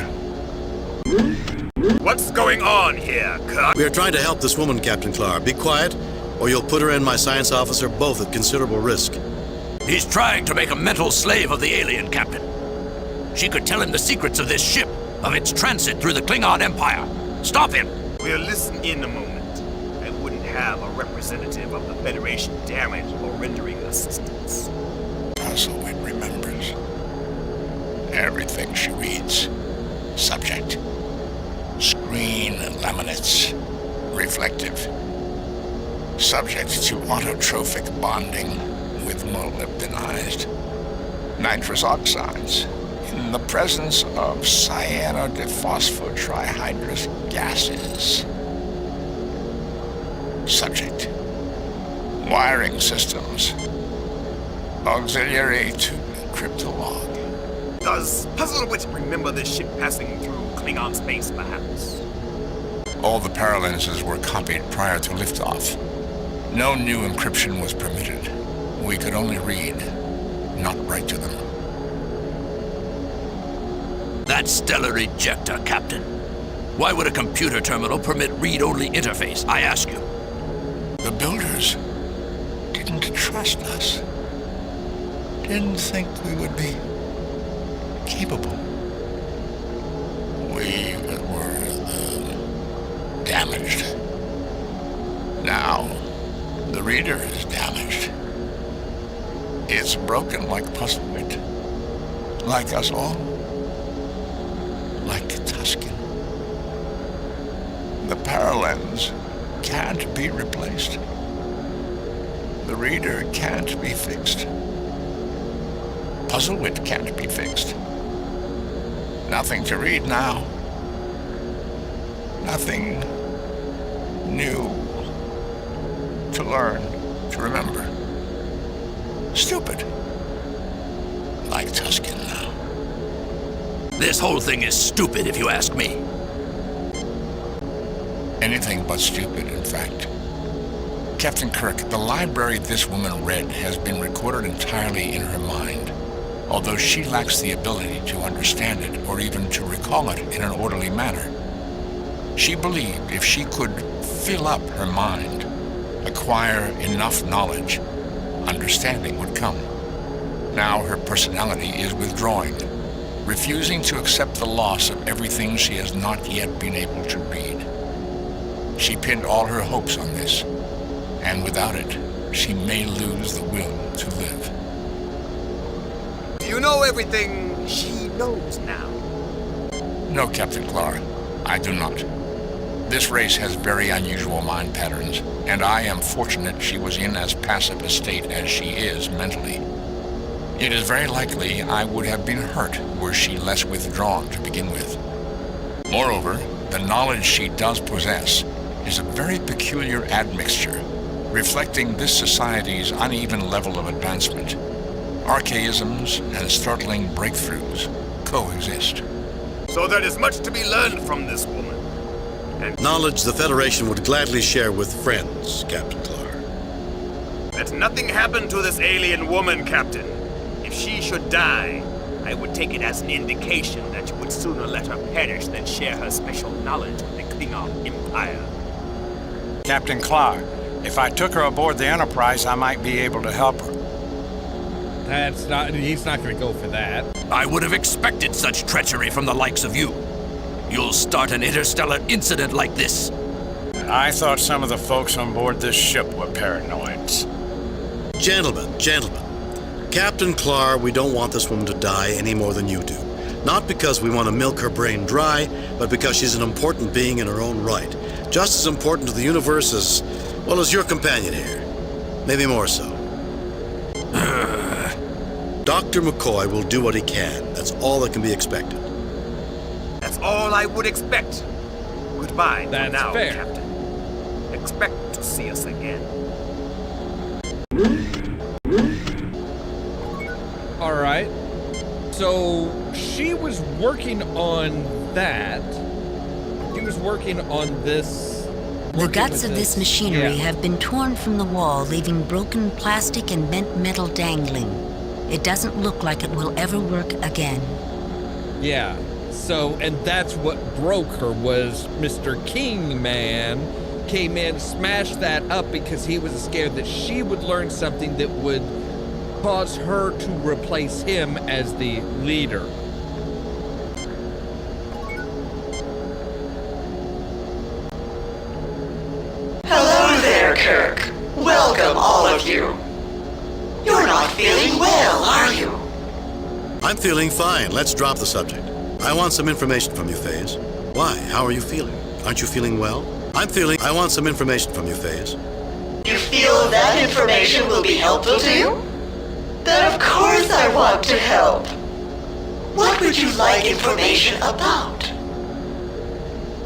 What's going on here, Kirk? We are trying to help this woman, Captain Clark. Be quiet, or you'll put her and my science officer both at considerable risk. He's trying to make a mental slave of the alien, Captain. She could tell him the secrets of this ship, of its transit through the Klingon Empire. Stop him! We'll listen in a moment. I wouldn't have a representative of the Federation damage or rendering assistance. Puzzlewit remembers everything she reads. Subject. Screen laminates. Reflective. Subject to autotrophic bonding with molybdenized nitrous oxides in the presence of cyanodephosphortrihydrous gases. Subject. Wiring systems. Auxiliary to cryptolog. Does Puzzlewit remember the ship passing through Klingon space, perhaps? All the paralenses were copied prior to liftoff. No new encryption was permitted. We could only read, not write to them. That's stellar ejector, Captain. Why would a computer terminal permit read-only interface, I ask you? The builders didn't trust us. Didn't think we would be capable. We were damaged. Now, the reader is damaged. It's broken like Puzzlewit. Like us all. Like Tusken. The paralens can't be replaced. The reader can't be fixed. Puzzlewit can't be fixed. Nothing to read now. Nothing new to learn, to remember. Stupid. Like Tusken now. This whole thing is stupid, if you ask me. Anything but stupid, in fact. Captain Kirk, the library this woman read has been recorded entirely in her mind, although she lacks the ability to understand it or even to recall it in an orderly manner. She believed if she could fill up her mind, acquire enough knowledge, understanding would come. Now her personality is withdrawing, refusing to accept the loss of everything she has not yet been able to read. She pinned all her hopes on this, and without it, she may lose the will to live. Do you know everything she knows now? No, Captain Clark, I do not. This race has very unusual mind patterns, and I am fortunate she was in as passive a state as she is mentally. It is very likely I would have been hurt were she less withdrawn to begin with. Moreover, the knowledge she does possess is a very peculiar admixture, reflecting this society's uneven level of advancement. Archaisms and startling breakthroughs coexist. So there is much to be learned from this woman. And Knowledge the Federation would gladly share with friends, Captain Clark. let nothing happen to this alien woman, Captain. If she should die, I would take it as an indication that you would sooner let her perish than share her special knowledge with the Klingon Empire. Captain Clark, if I took her aboard the Enterprise, I might be able to help her. He's not going to go for that. I would have expected such treachery from the likes of you. You'll start an interstellar incident like this. I thought some of the folks on board this ship were paranoids. Gentlemen. Captain Clark, we don't want this woman to die any more than you do. Not because we want to milk her brain dry, but because she's an important being in her own right. Just as important to the universe as, well, as your companion here. Maybe more so. Dr. McCoy will do what he can. That's all that can be expected. That's all I would expect. Goodbye That's for now, fair. Captain. Expect to see us again. All right. So she was working on that. She was working on this. The guts of this machinery have been torn from the wall, leaving broken plastic and bent metal dangling. It doesn't look like it will ever work again. Yeah. So, and that's what broke her was Mr. Kingman came in, smashed that up because he was scared that she would learn something that would cause her to replace him as the leader. Hello there, Kirk. Welcome, all of you. You're not feeling well, are you? I'm feeling fine. Let's drop the subject. I want some information from you, Faze. Why? How are you feeling? Aren't you feeling well? I want some information from you, Faze. You feel that information will be helpful to you? Then of course I want to help. What would you like information about?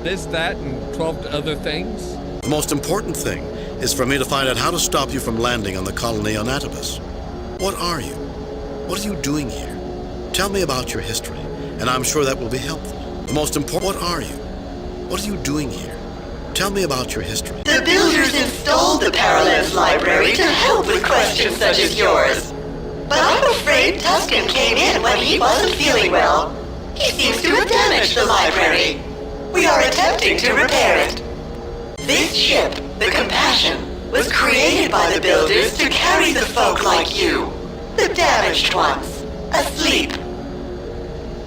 This, that, and 12 other things? The most important thing is for me to find out how to stop you from landing on the colony on Atibus. What are you? What are you doing here? Tell me about your history, and I'm sure that will be helpful. The most important, what are you? What are you doing here? Tell me about your history. The builders installed the Parallels Library to help with questions such as yours. But I'm afraid Tusken came in when he wasn't feeling well. He seems to have damaged the library. We are attempting to repair it. This ship, the Compassion, was created by the builders to carry the folk like you, the damaged ones, asleep.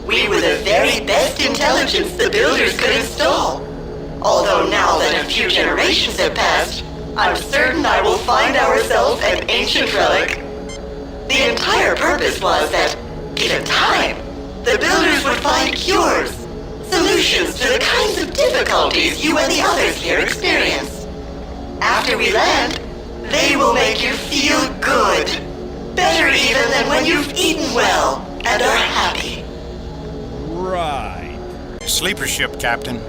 We were the very best intelligence the builders could install. Although now that a few generations have passed, I'm certain I will find ourselves an ancient relic. The entire purpose was that, given time, the builders would find cures, solutions to the kinds of difficulties you and the others here experience. After we land, they will make you feel good. Better even than when you've eaten well and are happy. Right. Sleeper ship, Captain.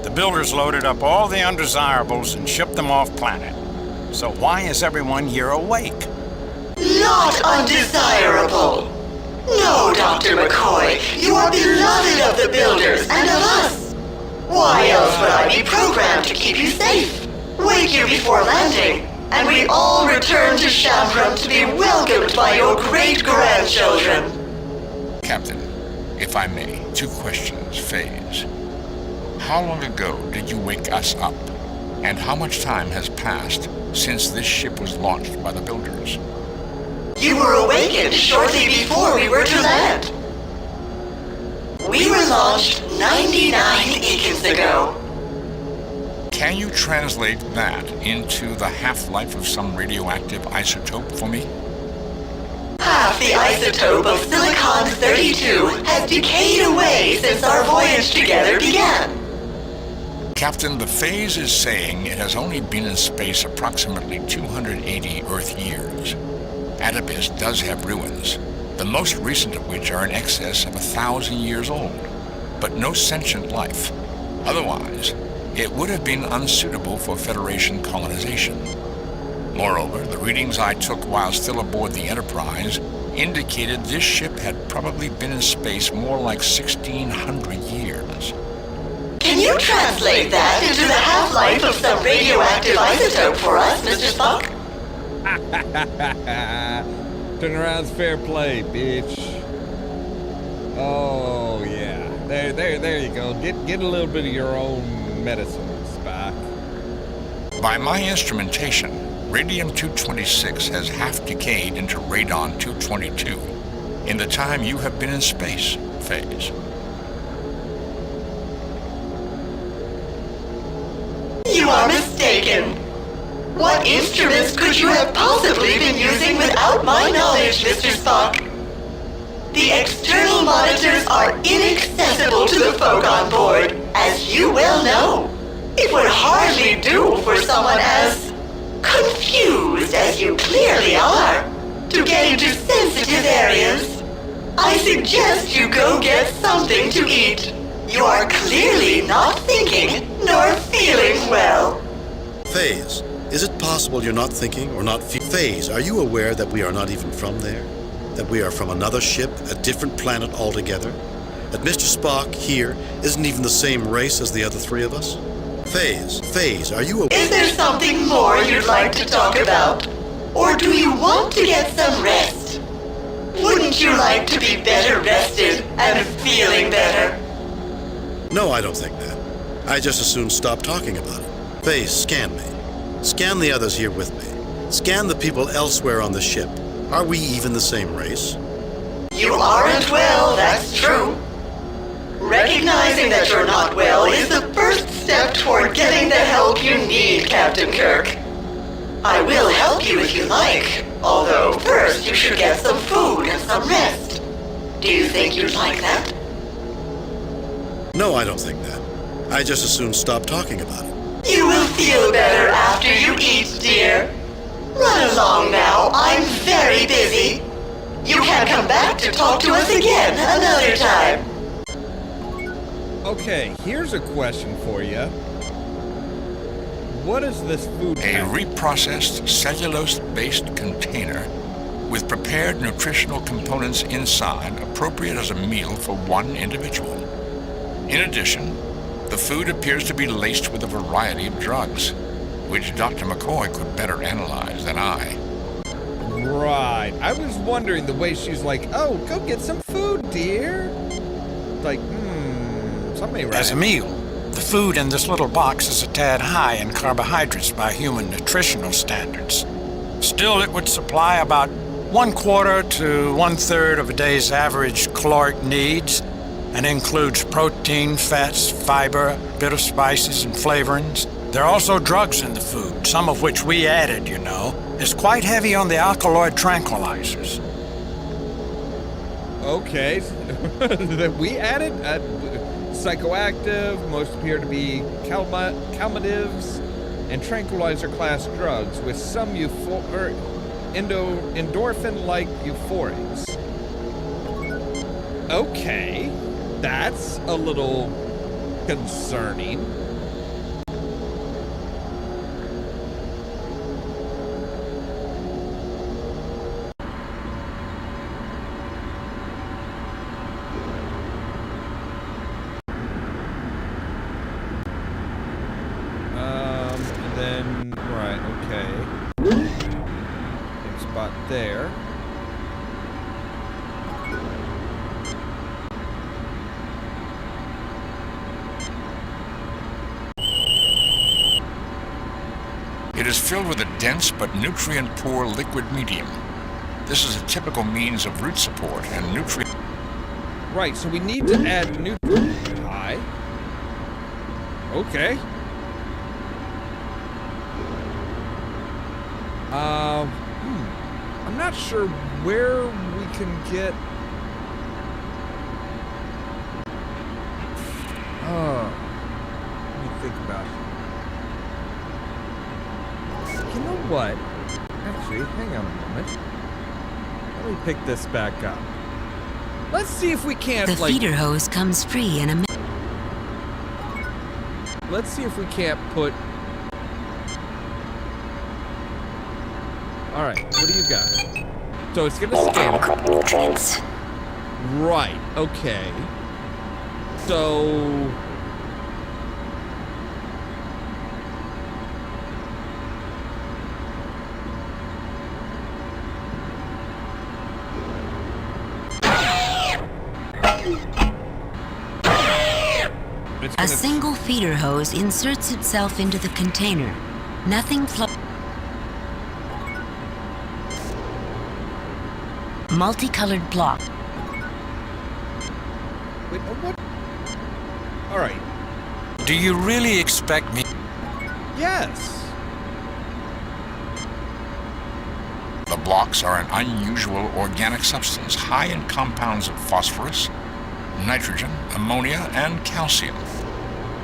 The builders loaded up all the undesirables and shipped them off planet. So why is everyone here awake? Not undesirable. No, Dr. McCoy, you are beloved of the builders and of us. Why else would I be programmed to keep you safe, wake you before landing, and we all return to Shambram to be welcomed by your great-grandchildren? Captain, if I may, 2 questions, Faze. How long ago did you wake us up? And how much time has passed since this ship was launched by the builders? You were awakened shortly before we were to land. We were launched 99 Eakins ago. Can you translate that into the half-life of some radioactive isotope for me? Half the isotope of Silicon-32 has decayed away since our voyage together began. Captain, the Faze is saying it has only been in space approximately 280 Earth years. Atibus does have ruins, the most recent of which are in excess of 1,000 years old, but no sentient life. Otherwise, it would have been unsuitable for Federation colonization. Moreover, the readings I took while still aboard the Enterprise indicated this ship had probably been in space more like 1,600 years. Can you translate that into the half-life of some radioactive isotope for us, Mr. Spock? Turnaround's fair play, bitch. Oh yeah, there you go. Get a little bit of your own medicine, Spock. By my instrumentation, Radium-226 has half decayed into Radon-222 in the time you have been in space, Phase. You are mistaken. What instruments could you have possibly been using without my knowledge, Mr. Spock? The external monitors are inaccessible to the folk on board, as you well know. It would hardly do for someone as confused as you clearly are to get into sensitive areas. I suggest you go get something to eat. You are clearly not thinking nor feeling well. Phase, is it possible you're not thinking or not Phase, are you aware that we are not even from there? That we are from another ship, a different planet altogether? That Mr. Spock here isn't even the same race as the other three of us? Phase, are you aware? Is there something more you'd like to talk about? Or do you want to get some rest? Wouldn't you like to be better rested and feeling better? No, I don't think that. I just as soon stop talking about it. Phase, scan me. Scan the others here with me. Scan the people elsewhere on the ship. Are we even the same race? You aren't well, that's true. Recognizing that you're not well is the first step toward getting the help you need, Captain Kirk. I will help you if you like, although first you should get some food and some rest. Do you think you'd like that? No, I don't think that. I just as soon stop talking about it. You will feel better after you eat, dear. Run along now, I'm very busy. You can come back to talk to us again another time. Okay, here's a question for you. What is this food? A reprocessed cellulose-based container with prepared nutritional components inside appropriate as a meal for one individual. In addition, the food appears to be laced with a variety of drugs, which Dr. McCoy could better analyze than I. Right. I was wondering the way she's like, oh, go get some food, dear. Like, something right. As a meal, the food in this little box is a tad high in carbohydrates by human nutritional standards. Still, it would supply about 1/4 to 1/3 of a day's average caloric needs and includes protein, fats, fiber, a bit of spices and flavorings. There are also drugs in the food, some of which we added, you know. It's quite heavy on the alkaloid tranquilizers. Okay, that we added psychoactive, most appear to be calmatives and tranquilizer class drugs with some endorphin-like euphorics. Okay, that's a little concerning. There. It is filled with a dense but nutrient-poor liquid medium. This is a typical means of root support and nutrient... Right, so we need to add nutrient. High. Okay. I'm not sure where we can get... let me think about it. You know what? Actually, hang on a moment. Let me pick this back up. Let's see if we can't, The feeder hose comes free in a minute. let's see if we can't put... All right, what do you got? So it's gonna scan. Inadequate nutrients. Right, okay. So... A single feeder hose inserts itself into the container. Nothing multicolored block. Wait, what? All right. Do you really expect me? Yes. The blocks are an unusual organic substance high in compounds of phosphorus, nitrogen, ammonia, and calcium.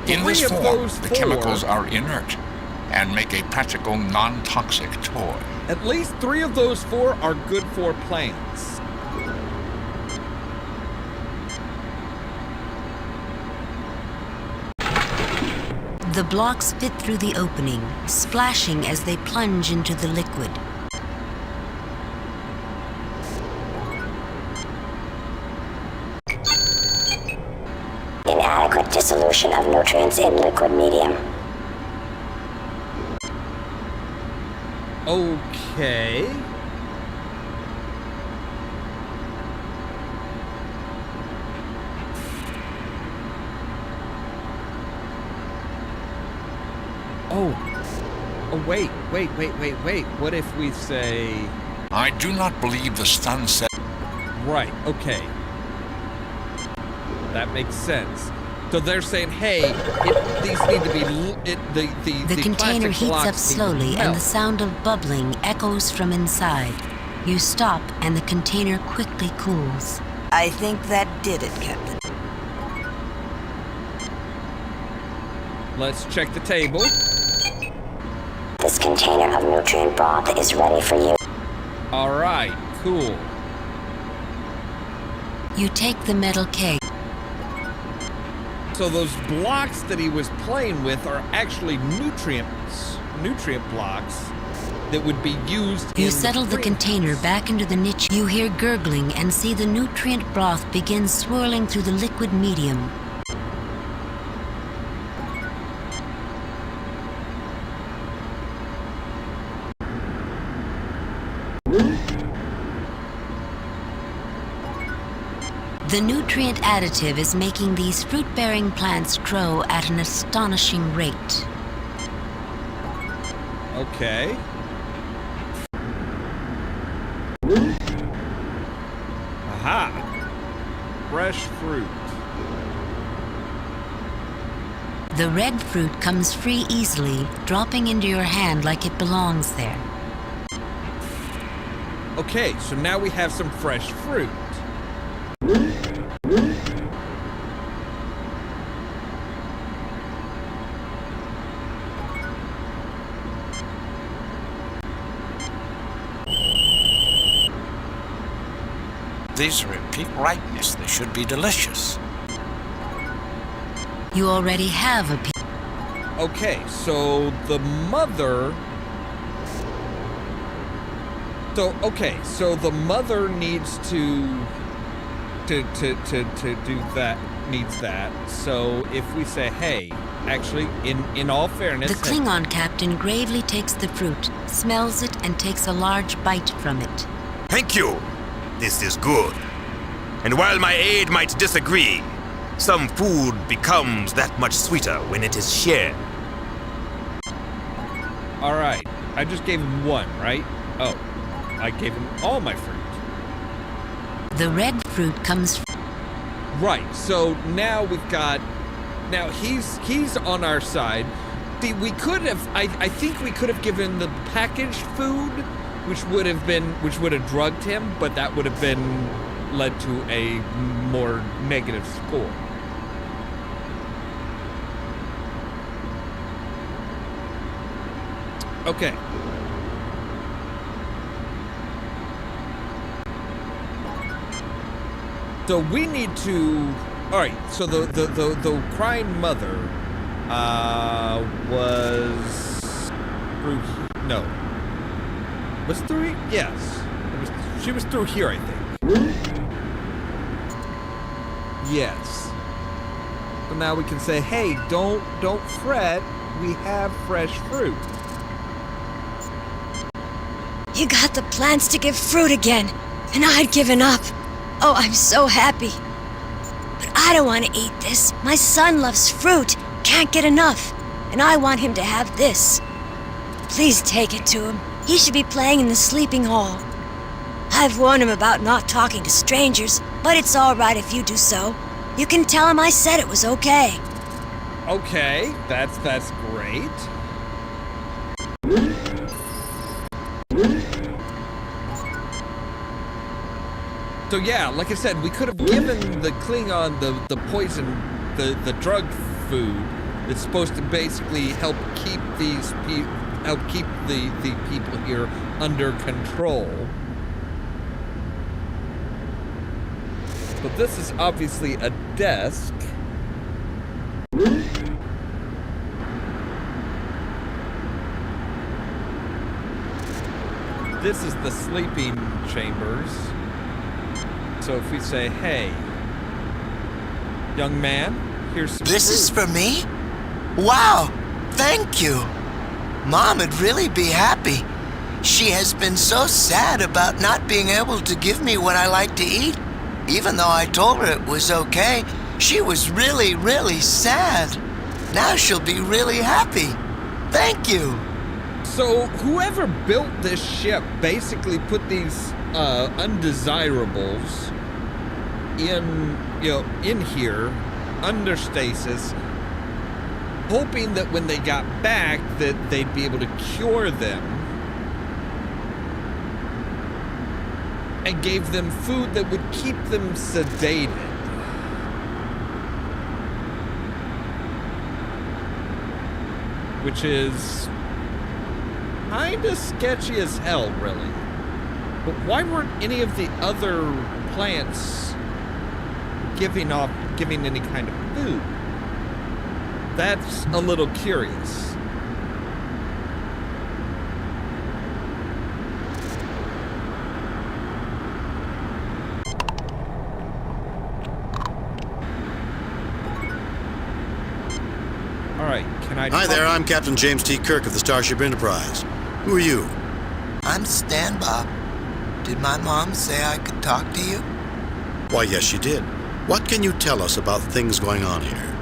In this form, the chemicals are inert and make a practical non-toxic toy. At least 3 of those 4 are good for plants. The blocks fit through the opening, splashing as they plunge into the liquid. Inadequate dissolution of nutrients in liquid medium. Okay. Oh, wait. What if we say... I do not believe the stun set... Right, okay. That makes sense. So they're saying, hey, these need to be... The container plastic heats blocks up need to slowly and melt. the sound of bubbling echoes from inside. You stop and the container quickly cools. I think that did it, Captain. Let's check the table. This container of nutrient broth is ready for you. All right, cool. You take the metal keg. So those blocks that he was playing with are actually nutrient blocks that would be used in You settle the container back into the niche. You hear gurgling and see the nutrient broth begin swirling through the liquid medium. The nutrient additive is making these fruit-bearing plants grow at an astonishing rate. Okay. Aha! Fresh fruit. The red fruit comes free easily, dropping into your hand like it belongs there. Okay, so now we have some fresh fruit. These are at peak ripeness. They should be delicious. You already have a Okay, so the mother... So the mother needs to do that, needs that. So if we say, hey, actually, in all fairness... The Klingon captain gravely takes the fruit, smells it, and takes a large bite from it. Thank you. This is good. And while my aide might disagree, some food becomes that much sweeter when it is shared. All right, I just gave him 1, right? Oh, I gave him all my fruit. The red fruit comes... Right, so now we've got... Now he's on our side. See, we could have... I think we could have given the packaged food, which would have drugged him, but that would have been led to a more negative score. Okay. So we need to... All right, so the crying mother was through. No. Was through. Yes. She was through here, I think. Yes. So now we can say, hey, don't fret. We have fresh fruit. You got the plants to give fruit again, and I'd given up. Oh, I'm so happy. But I don't want to eat this. My son loves fruit, can't get enough, and I want him to have this. Please take it to him. He should be playing in the sleeping hall. I've warned him about not talking to strangers, but it's all right if you do so. You can tell him I said it was okay. Okay, that's great. So yeah, like I said, we could have given the Klingon the poison, the drug food that's supposed to basically help keep the people here under control. But this is obviously a desk. This is the sleeping chambers. So if we say, hey, young man, here's some This fruit. is for me? Wow, thank you. Mom would really be happy. She has been so sad about not being able to give me what I like to eat. Even though I told her it was okay, she was really, really sad. Now she'll be really happy. Thank you. So whoever built this ship basically put these undesirables in here under stasis, hoping that when they got back that they'd be able to cure them, and gave them food that would keep them sedated. Which is kinda sketchy as hell, really. But why weren't any of the other plants giving any kind of food? That's a little curious. Alright, can I... Hi there, I'm Captain James T. Kirk of the Starship Enterprise. Who are you? I'm Stan Bob. Did my mom say I could talk to you? Why, yes, she did. What can you tell us about things going on here?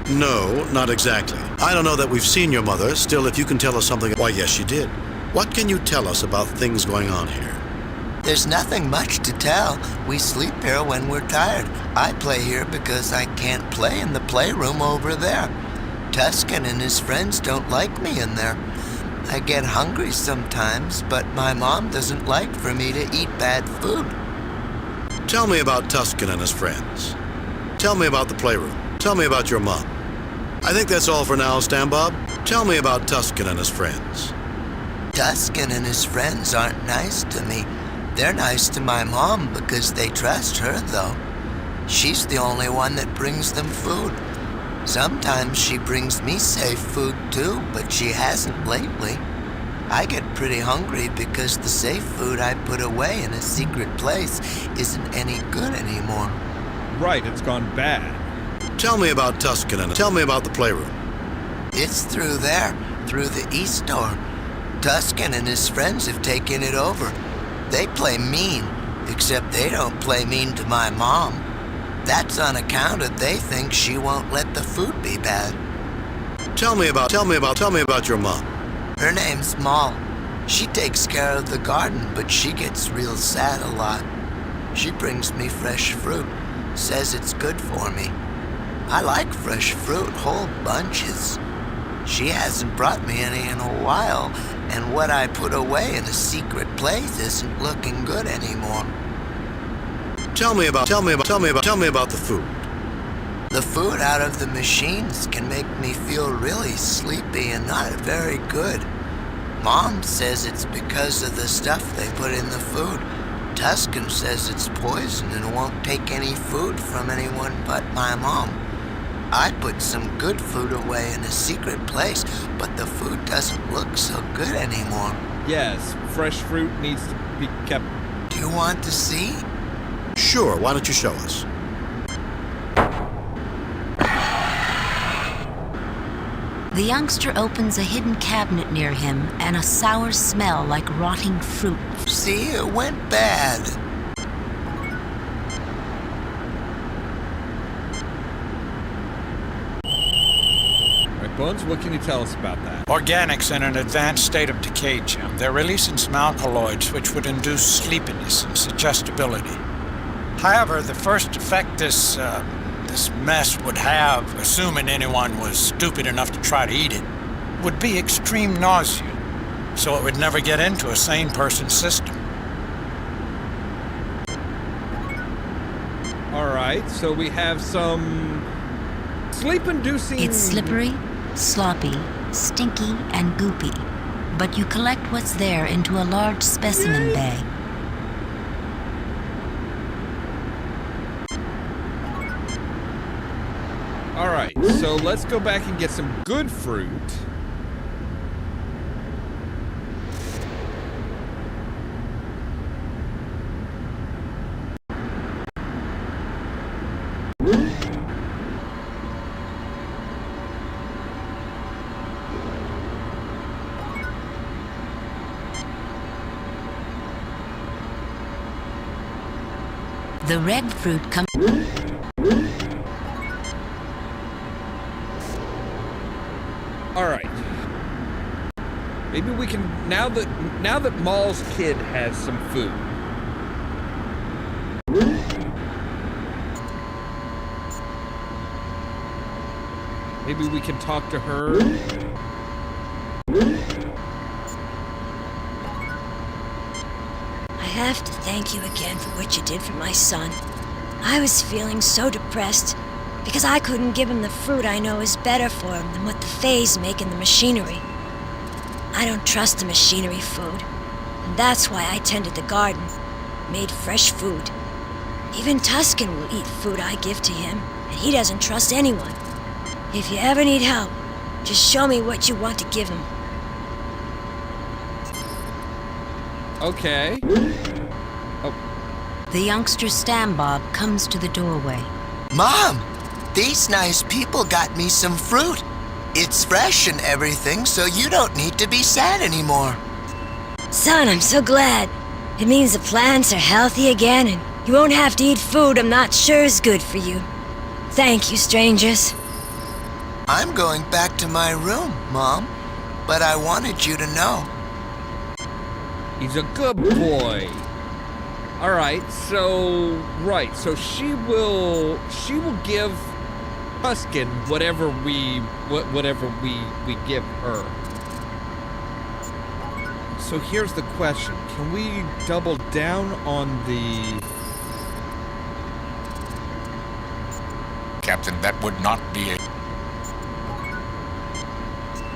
No, not exactly. I don't know that we've seen your mother. Still, if you can tell us something... Why, yes, she did. What can you tell us about things going on here? There's nothing much to tell. We sleep here when we're tired. I play here because I can't play in the playroom over there. Tuscan and his friends don't like me in there. I get hungry sometimes, but my mom doesn't like for me to eat bad food. Tell me about Tuscan and his friends. Tell me about the playroom. Tell me about your mom. I think that's all for now, Stan Bob. Tell me about Tuscan and his friends. Tuscan and his friends aren't nice to me. They're nice to my mom because they trust her, though. She's the only one that brings them food. Sometimes she brings me safe food too, but she hasn't lately. I get pretty hungry because the safe food I put away in a secret place isn't any good anymore. Right, it's gone bad. Tell me about Tuscan and tell me about the playroom. It's through there, through the east door. Tuscan and his friends have taken it over. They play mean, except they don't play mean to my mom. That's on account of they think she won't let the food be bad. Tell me about your mom. Her name's Moll. She takes care of the garden, but she gets real sad a lot. She brings me fresh fruit, says it's good for me. I like fresh fruit, whole bunches. She hasn't brought me any in a while, and what I put away in a secret place isn't looking good anymore. Tell me about the food. The food out of the machines can make me feel really sleepy and not very good. Mom says it's because of the stuff they put in the food. Tuscan says it's poison and won't take any food from anyone but my mom. I put some good food away in a secret place, but the food doesn't look so good anymore. Yes, fresh fruit needs to be kept. Do you want to see? Sure, why don't you show us? The youngster opens a hidden cabinet near him, and a sour smell like rotting fruit. See, it went bad. Right, Bones, what can you tell us about that? Organics in an advanced state of decay, Jim. They're releasing some alkaloids which would induce sleepiness and suggestibility. However, the first effect this mess would have, assuming anyone was stupid enough to try to eat it, would be extreme nausea, so it would never get into a sane person's system. All right, so we have some sleep-inducing... It's slippery, sloppy, stinky, and goopy, but you collect what's there into a large specimen bag. All right, so let's go back and get some good fruit. The red fruit comes... All right. Maybe we can, now that Maul's kid has some food. Maybe we can talk to her. I have to thank you again for what you did for my son. I was feeling so depressed because I couldn't give him the fruit I know is better for him than what the Fays make in the machinery. I don't trust the machinery food, and that's why I tended the garden, made fresh food. Even Tuscan will eat food I give to him, and he doesn't trust anyone. If you ever need help, just show me what you want to give him. Okay. Oh. The youngster Stambob comes to the doorway. Mom, these nice people got me some fruit. It's fresh and everything, so you don't need to be sad anymore. Son, I'm so glad. It means the plants are healthy again, and you won't have to eat food I'm not sure is good for you. Thank you, strangers. I'm going back to my room, Mom, but I wanted you to know. He's a good boy. All right, so she will give Tuscan whatever we give her. So here's the question: can we double down on the? Captain, that would not be a...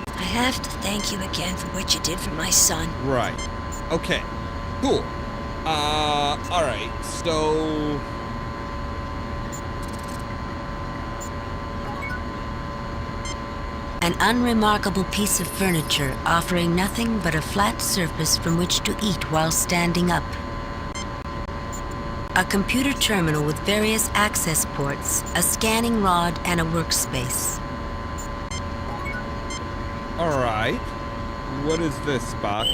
I have to thank you again for what you did for my son. Right. Okay. Cool. All right. So. An unremarkable piece of furniture offering nothing but a flat surface from which to eat while standing up. A computer terminal with various access ports, a scanning rod, and a workspace. All right. What is this, Spock?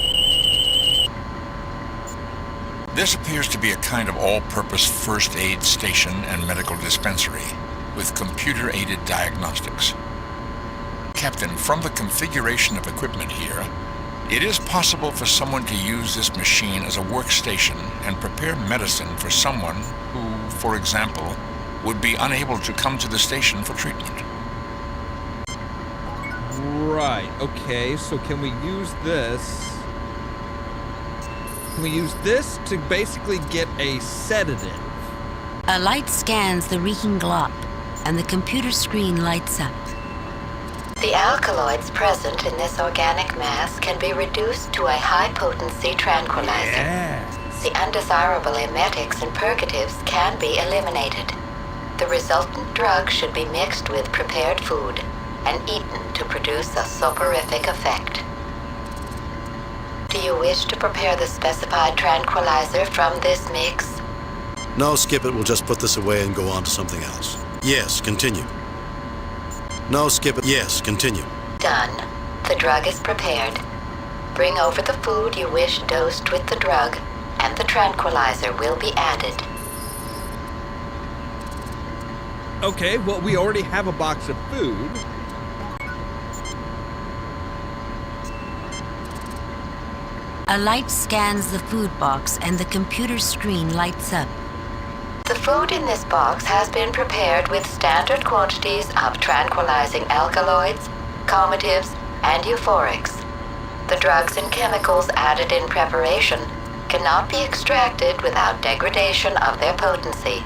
This appears to be a kind of all-purpose first aid station and medical dispensary with computer-aided diagnostics. Captain, from the configuration of equipment here, it is possible for someone to use this machine as a workstation and prepare medicine for someone who, for example, would be unable to come to the station for treatment. Right, okay, so can we use this? Can we use this to basically get a sedative? A light scans the reeking glop, and the computer screen lights up. The alkaloids present in this organic mass can be reduced to a high-potency tranquilizer. Yes. The undesirable emetics and purgatives can be eliminated. The resultant drug should be mixed with prepared food and eaten to produce a soporific effect. Do you wish to prepare the specified tranquilizer from this mix? No, skip it. We'll just put this away and go on to something else. Yes, continue. No, skip it. Yes, continue. Done. The drug is prepared. Bring over the food you wish dosed with the drug, and the tranquilizer will be added. Okay, well, we already have a box of food. A light scans the food box and the computer screen lights up. The food in this box has been prepared with standard quantities of tranquilizing alkaloids, calmatives, and euphorics. The drugs and chemicals added in preparation cannot be extracted without degradation of their potency.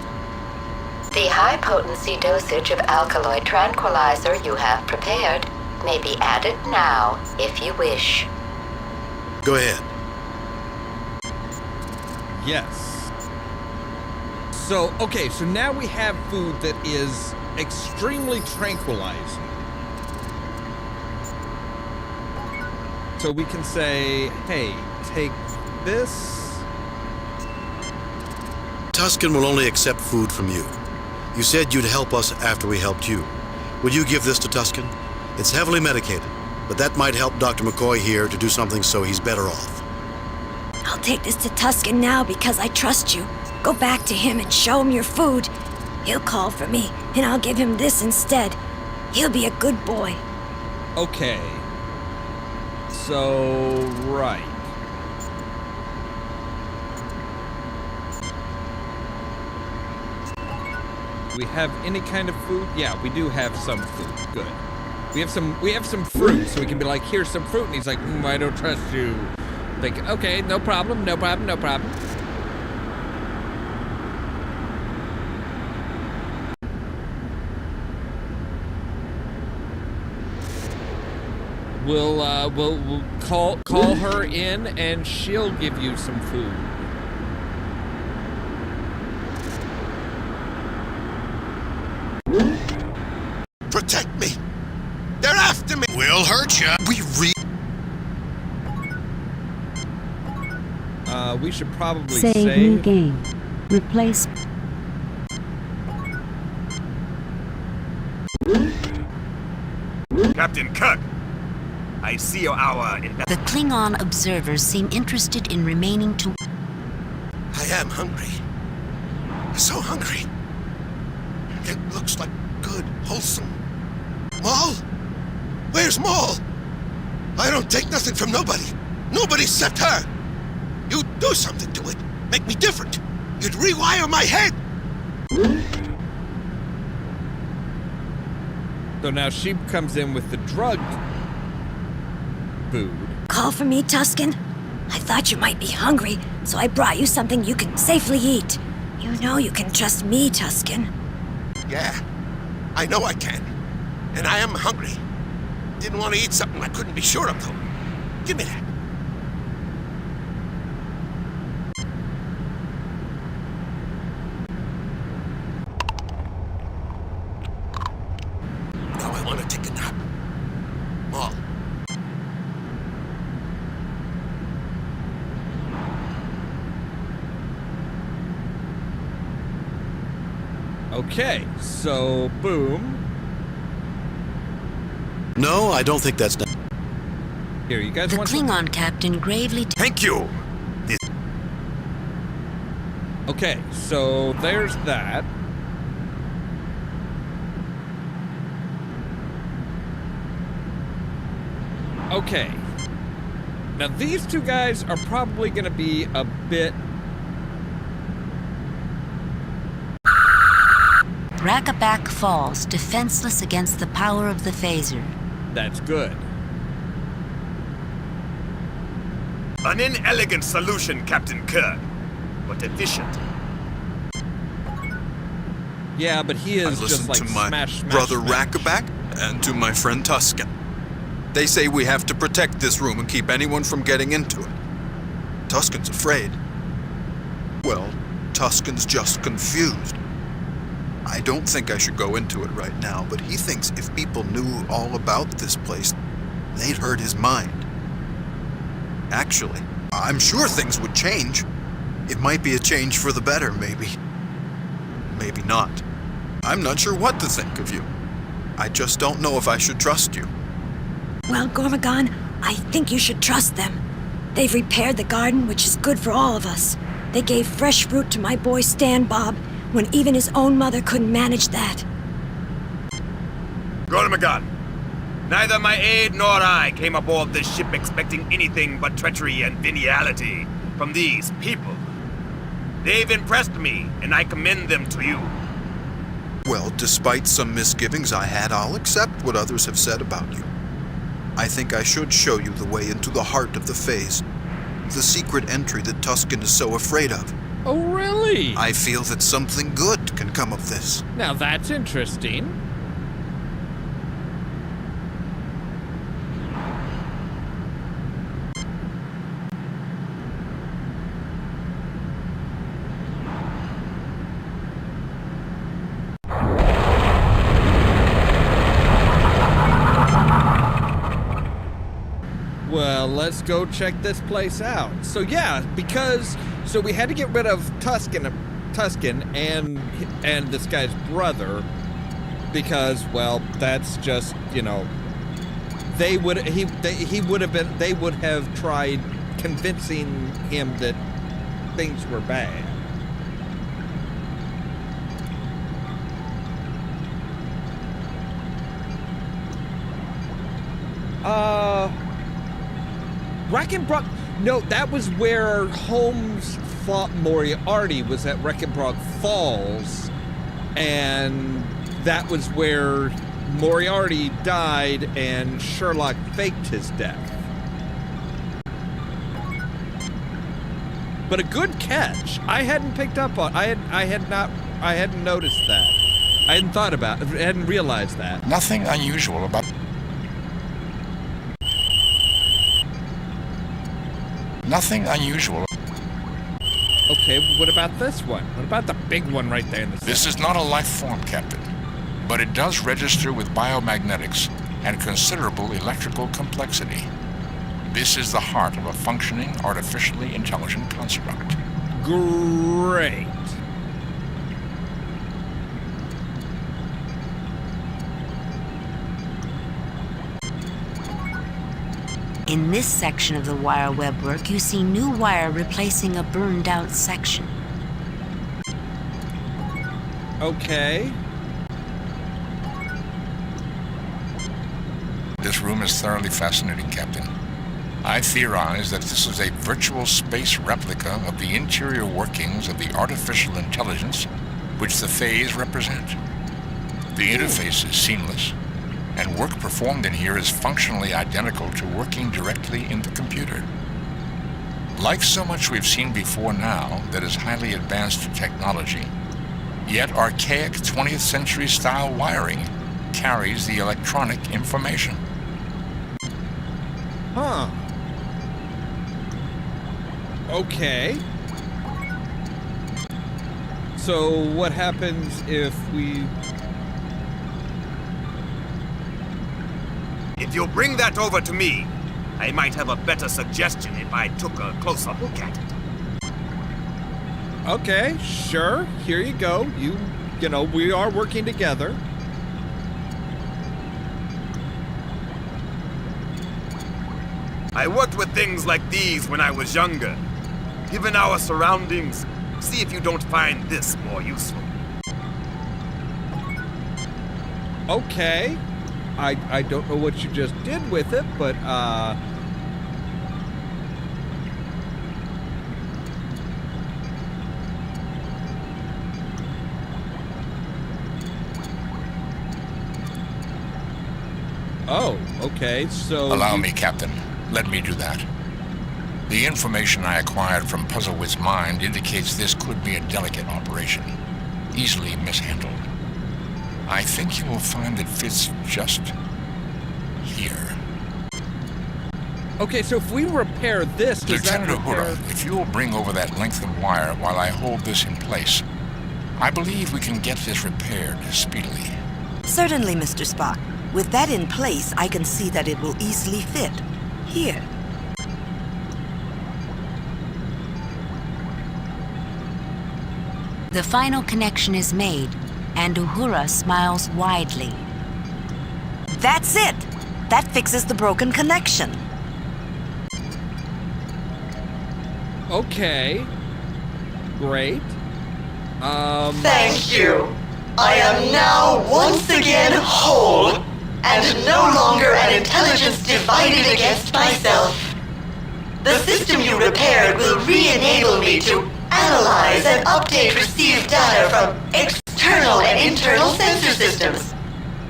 The high-potency dosage of alkaloid tranquilizer you have prepared may be added now if you wish. Go ahead. Yes. So, okay, so now we have food that is extremely tranquilizing. So we can say, hey, take this. Tusken will only accept food from you. You said you'd help us after we helped you. Will you give this to Tusken? It's heavily medicated, but that might help Dr. McCoy here to do something so he's better off. I'll take this to Tusken now because I trust you. Go back to him and show him your food. He'll call for me, and I'll give him this instead. He'll be a good boy. Okay. So, right. We have any kind of food? Yeah, we do have some food. Good. We have some fruit, so we can be like, here's some fruit, and he's like, I don't trust you. Like, okay, no problem, no problem, no problem. We'll call her in, and she'll give you some food. Protect me! They're after me! We'll hurt you! We should probably Save new game. Replace. Captain Kirk, I see your hour in... The Klingon observers seem interested in remaining to... I am hungry. So hungry. It looks like good, wholesome. Maul? Where's Maul? I don't take nothing from nobody. Nobody except her. You'd do something to it. Make me different. You'd rewire my head. So now she comes in with the drugged food. Call for me, Tusken? I thought you might be hungry, so I brought you something you can safely eat. You know you can trust me, Tusken. Yeah, I know I can. And I am hungry. Didn't want to eat something I couldn't be sure of, though. Give me that. Now I want to take a nap. Maul. Okay, so boom. No, I don't think that's done. Here, you guys The want Klingon captain gravely... Thank you! Okay, so there's that. Okay. Now these two guys are probably going to be a bit... Rackaback falls, defenseless against the power of the phaser. That's good. An inelegant solution, Captain Kirk, but efficient. Yeah, but he is I just listened like to my smash, brother smash. Rackaback and to my friend Tusken. They say we have to protect this room and keep anyone from getting into it. Tusken's afraid. Well, Tusken's just confused. I don't think I should go into it right now, but he thinks if people knew all about this place, they'd hurt his mind. Actually, I'm sure things would change. It might be a change for the better, maybe. Maybe not. I'm not sure what to think of you. I just don't know if I should trust you. Well, Gormagon, I think you should trust them. They've repaired the garden, which is good for all of us. They gave fresh fruit to my boy Stan Bob, when even his own mother couldn't manage that. Gormagon, neither my aide nor I came aboard this ship expecting anything but treachery and venality from these people. They've impressed me, and I commend them to you. Well, despite some misgivings I had, I'll accept what others have said about you. I think I should show you the way into the heart of the phase. The secret entry that Tusken is so afraid of. Oh, really? I feel that something good can come of this. Now that's interesting. Well, let's go check this place out. So yeah, so we had to get rid of Tusken and this guy's brother because, well, that's just, you know, they would have tried convincing him that things were bad. Reckenbrock, no, that was where Holmes fought Moriarty, was at Reckenbrock Falls, and that was where Moriarty died and Sherlock faked his death. But a good catch. I hadn't picked up on, I hadn't noticed that. I hadn't thought about it, I hadn't realized that. Nothing unusual about... Nothing unusual. Okay, what about this one? What about the big one right there in the center? This is not a life form, Captain, but it does register with biomagnetics and considerable electrical complexity. This is the heart of a functioning, artificially intelligent construct. Great. In this section of the wire web work, you see new wire replacing a burned out section. Okay. This room is thoroughly fascinating, Captain. I theorize that this is a virtual space replica of the interior workings of the artificial intelligence which the phase represent. The interface is seamless, and work performed in here is functionally identical to working directly in the computer. Like so much we've seen before now that is highly advanced technology, yet archaic 20th century style wiring carries the electronic information. Huh. Okay. So what happens if we... If you'll bring that over to me, I might have a better suggestion if I took a closer look at it. Okay, sure. Here you go. You know, we are working together. I worked with things like these when I was younger. Given our surroundings, see if you don't find this more useful. Okay. I don't know what you just did with it, but, Oh, okay, so... Allow me, Captain. Let me do that. The information I acquired from Puzzlewit's mind indicates this could be a delicate operation, easily mishandled. I think you will find it fits just here. Okay, so if we repair this, does Lieutenant that repair... Uhura, if you will bring over that length of wire while I hold this in place, I believe we can get this repaired speedily. Certainly, Mr. Spock. With that in place, I can see that it will easily fit. Here. The final connection is made, and Uhura smiles widely. That's it! That fixes the broken connection. Okay. Great. Thank you. I am now once again whole, and no longer an intelligence divided against myself. The system you repaired will re-enable me to analyze and update received data from external and internal sensor systems,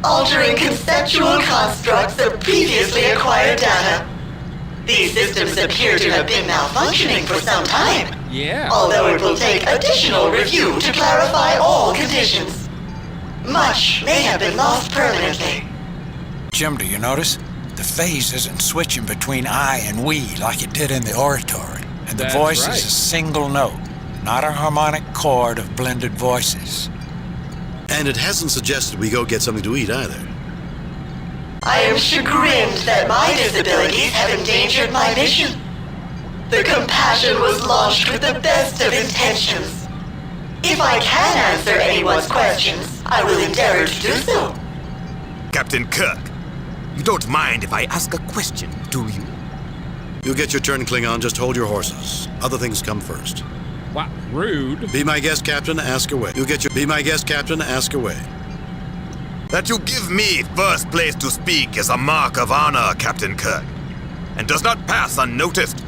altering conceptual constructs of previously acquired data. These systems appear to have been malfunctioning for some time. Yeah. Although it will take additional review to clarify all conditions. Much may have been lost permanently. Jim, do you notice? The phase isn't switching between I and we like it did in the oratory. And the That's voice right. is a single note, not a harmonic chord of blended voices. And it hasn't suggested we go get something to eat either. I am chagrined that my disabilities have endangered my mission. The compassion was launched with the best of intentions. If I can answer anyone's questions, I will endeavor to do so. Captain Kirk, you don't mind if I ask a question, do you? You'll get your turn, Klingon. Just hold your horses. Other things come first. What? Rude. Be my guest, Captain. Ask away. Be my guest, Captain. Ask away. That you give me first place to speak is a mark of honor, Captain Kirk, and does not pass unnoticed,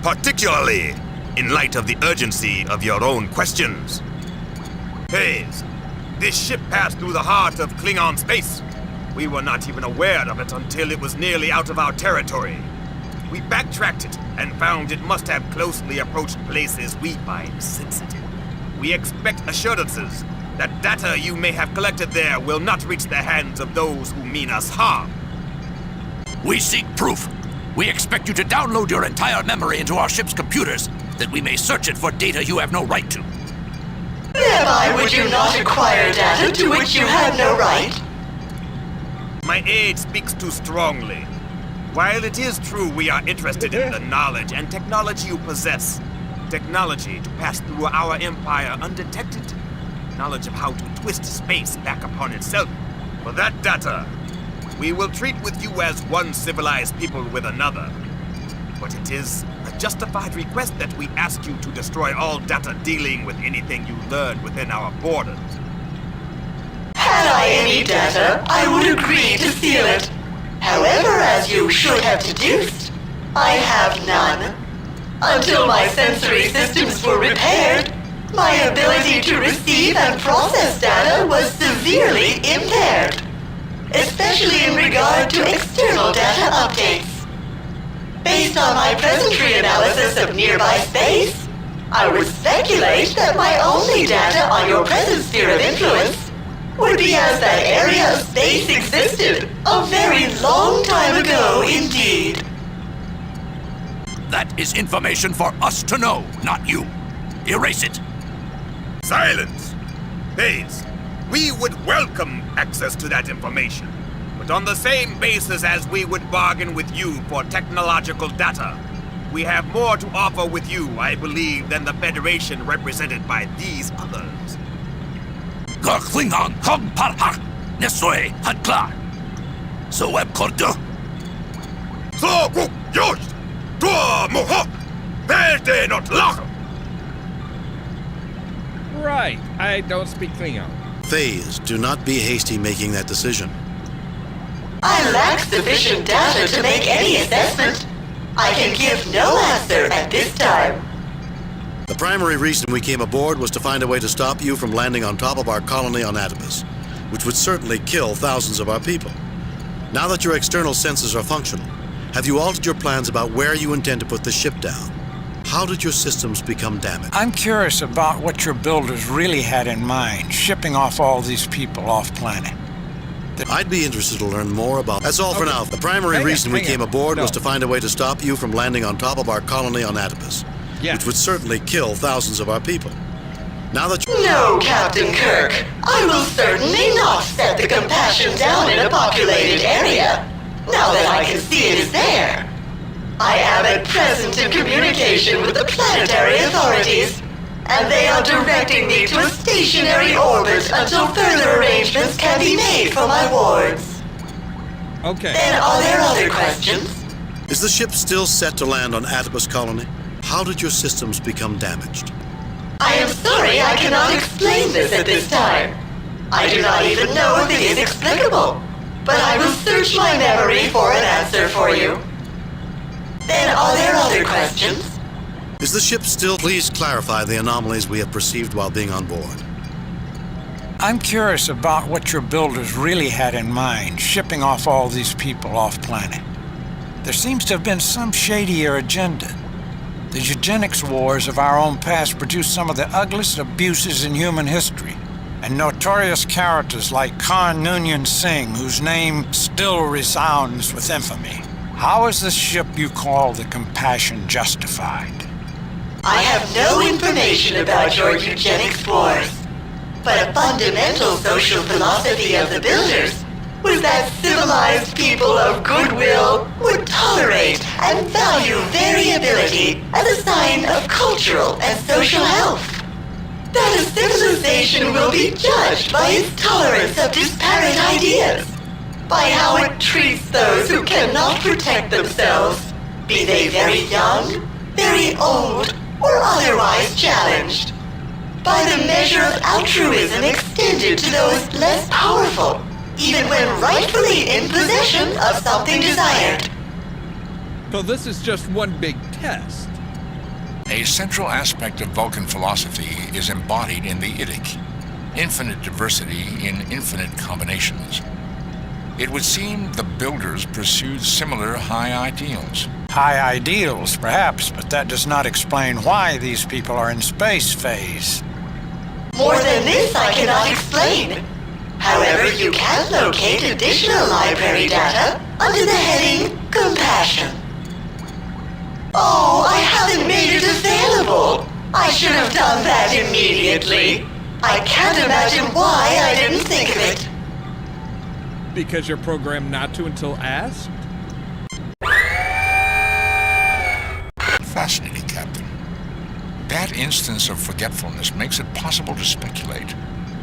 particularly in light of the urgency of your own questions. Hayes, this ship passed through the heart of Klingon space. We were not even aware of it until it was nearly out of our territory. We backtracked it and found it must have closely approached places we find sensitive. We expect assurances that data you may have collected there will not reach the hands of those who mean us harm. We seek proof. We expect you to download your entire memory into our ship's computers, that we may search it for data you have no right to. Thereby would you not acquire data to which you had no right? My aide speaks too strongly. While it is true we are interested in the knowledge and technology you possess, technology to pass through our empire undetected, knowledge of how to twist space back upon itself. For that data, we will treat with you as one civilized people with another. But it is a justified request that we ask you to destroy all data dealing with anything you learn within our borders. Had I any data, I would agree to seal it. However, as you should have deduced, I have none. Until my sensory systems were repaired, my ability to receive and process data was severely impaired, especially in regard to external data updates. Based on my presentry analysis of nearby space, I would speculate that my only data on your present sphere of influence would be as that area of space existed a very long time ago indeed. That is information for us to know, not you. Erase it. Silence! Hayes, we would welcome access to that information, but on the same basis as we would bargain with you for technological data. We have more to offer with you, I believe, than the Federation represented by these others. Klingon Kong Parhak Nesoi Hadkla. So web kordu. So guk yosh! Tua mohok! Verde not lach! Right. I don't speak Klingon. Phase, do not be hasty making that decision. I lack sufficient data to make any assessment. I can give no answer at this time. The primary reason we came aboard was to find a way to stop you from landing on top of our colony on Atibus, which would certainly kill thousands of our people. Now that your external sensors are functional, have you altered your plans about where you intend to put the ship down? How did your systems become damaged? I'm curious about what your builders really had in mind, shipping off all these people off-planet. I'd be interested to learn more about... That's all for now. The primary reason we came aboard was to find a way to stop you from landing on top of our colony on Atibus, which would certainly kill thousands of our people. Now that No, Captain Kirk. I will certainly not set the compassion down in a populated area, now that I can see it is there. I am at present in communication with the planetary authorities, and they are directing me to a stationary orbit until further arrangements can be made for my wards. Okay. Then are there other questions? is the ship still set to land on Atipus colony? How did your systems become damaged? I am sorry I cannot explain this at this time. I do not even know if it is explicable, but I will search my memory for an answer for you. Then are there other questions? Is the ship still... Please clarify the anomalies we have perceived while being on board. I'm curious about what your builders really had in mind, shipping off all these people off-planet. There seems to have been some shadier agenda. The eugenics wars of our own past produced some of the ugliest abuses in human history, and notorious characters like Khan Noonien Singh, whose name still resounds with infamy. How is the ship you call the Compassion justified? I have no information about your eugenics wars, but a fundamental social philosophy of the builders was that civilized people of goodwill would tolerate and value variability as a sign of cultural and social health. That a civilization will be judged by its tolerance of disparate ideas, by how it treats those who cannot protect themselves, be they very young, very old, or otherwise challenged, by the measure of altruism extended to those less powerful, even when rightfully in possession of something desired. So this is just one big test. A central aspect of Vulcan philosophy is embodied in the Idic: infinite diversity in infinite combinations. It would seem the builders pursued similar high ideals. High ideals, perhaps, but that does not explain why these people are in space phase. More than this I cannot explain. However, you can locate additional library data under the heading Compassion. Oh, I haven't made it available. I should have done that immediately. I can't imagine why I didn't think of it. Because you're programmed not to until asked? Fascinating, Captain. That instance of forgetfulness makes it possible to speculate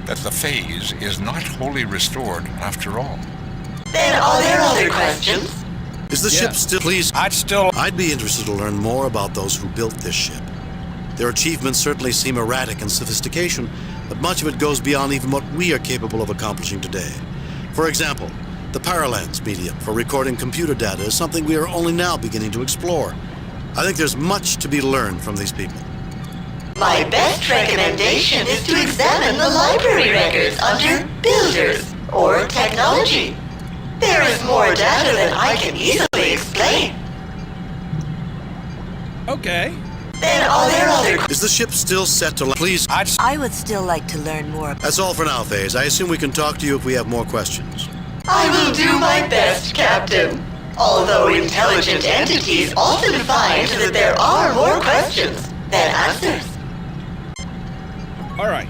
that the phase is not wholly restored after all. Then are there other questions? Is the ship still... Please... I'd be interested to learn more about those who built this ship. Their achievements certainly seem erratic in sophistication, but much of it goes beyond even what we are capable of accomplishing today. For example, the Paralens medium for recording computer data is something we are only now beginning to explore. I think there's much to be learned from these people. My best recommendation is to examine the library records under Builders or Technology. There is more data than I can easily explain. Okay. Then are there other... Is the ship still set to... Please... I would still like to learn more. That's all for now, Faze. I assume we can talk to you if we have more questions. I will do my best, Captain. Although intelligent entities often find that there are more questions than answers. All right.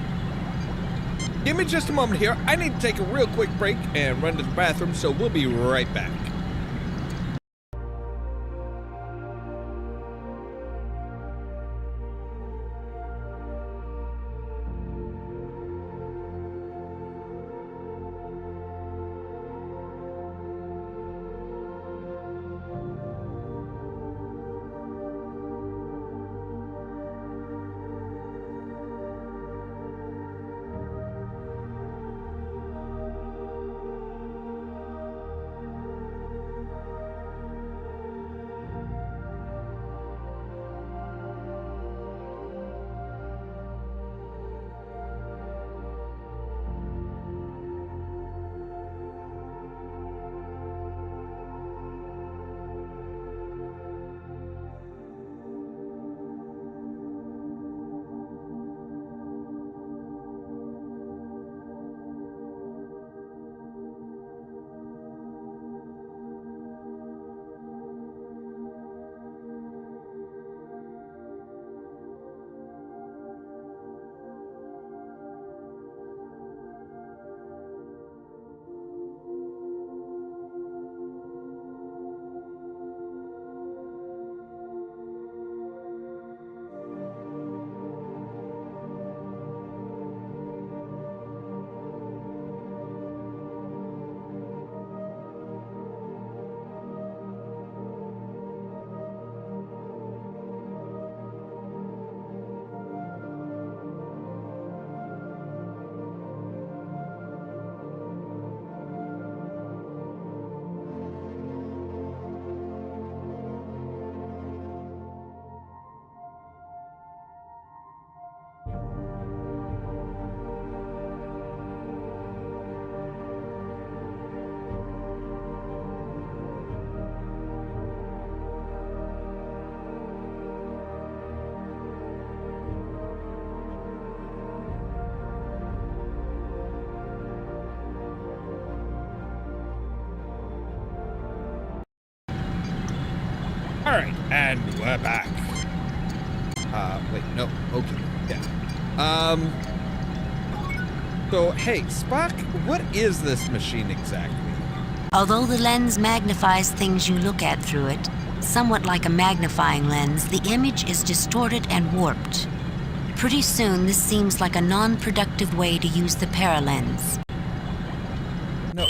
Give me just a moment here. I need to take a real quick break and run to the bathroom, so we'll be right back. And we're back. Wait, no. Okay, yeah. So, hey, Spock, what is this machine exactly? Although the lens magnifies things you look at through it, somewhat like a magnifying lens, the image is distorted and warped. Pretty soon, this seems like a non-productive way to use the paralens. No.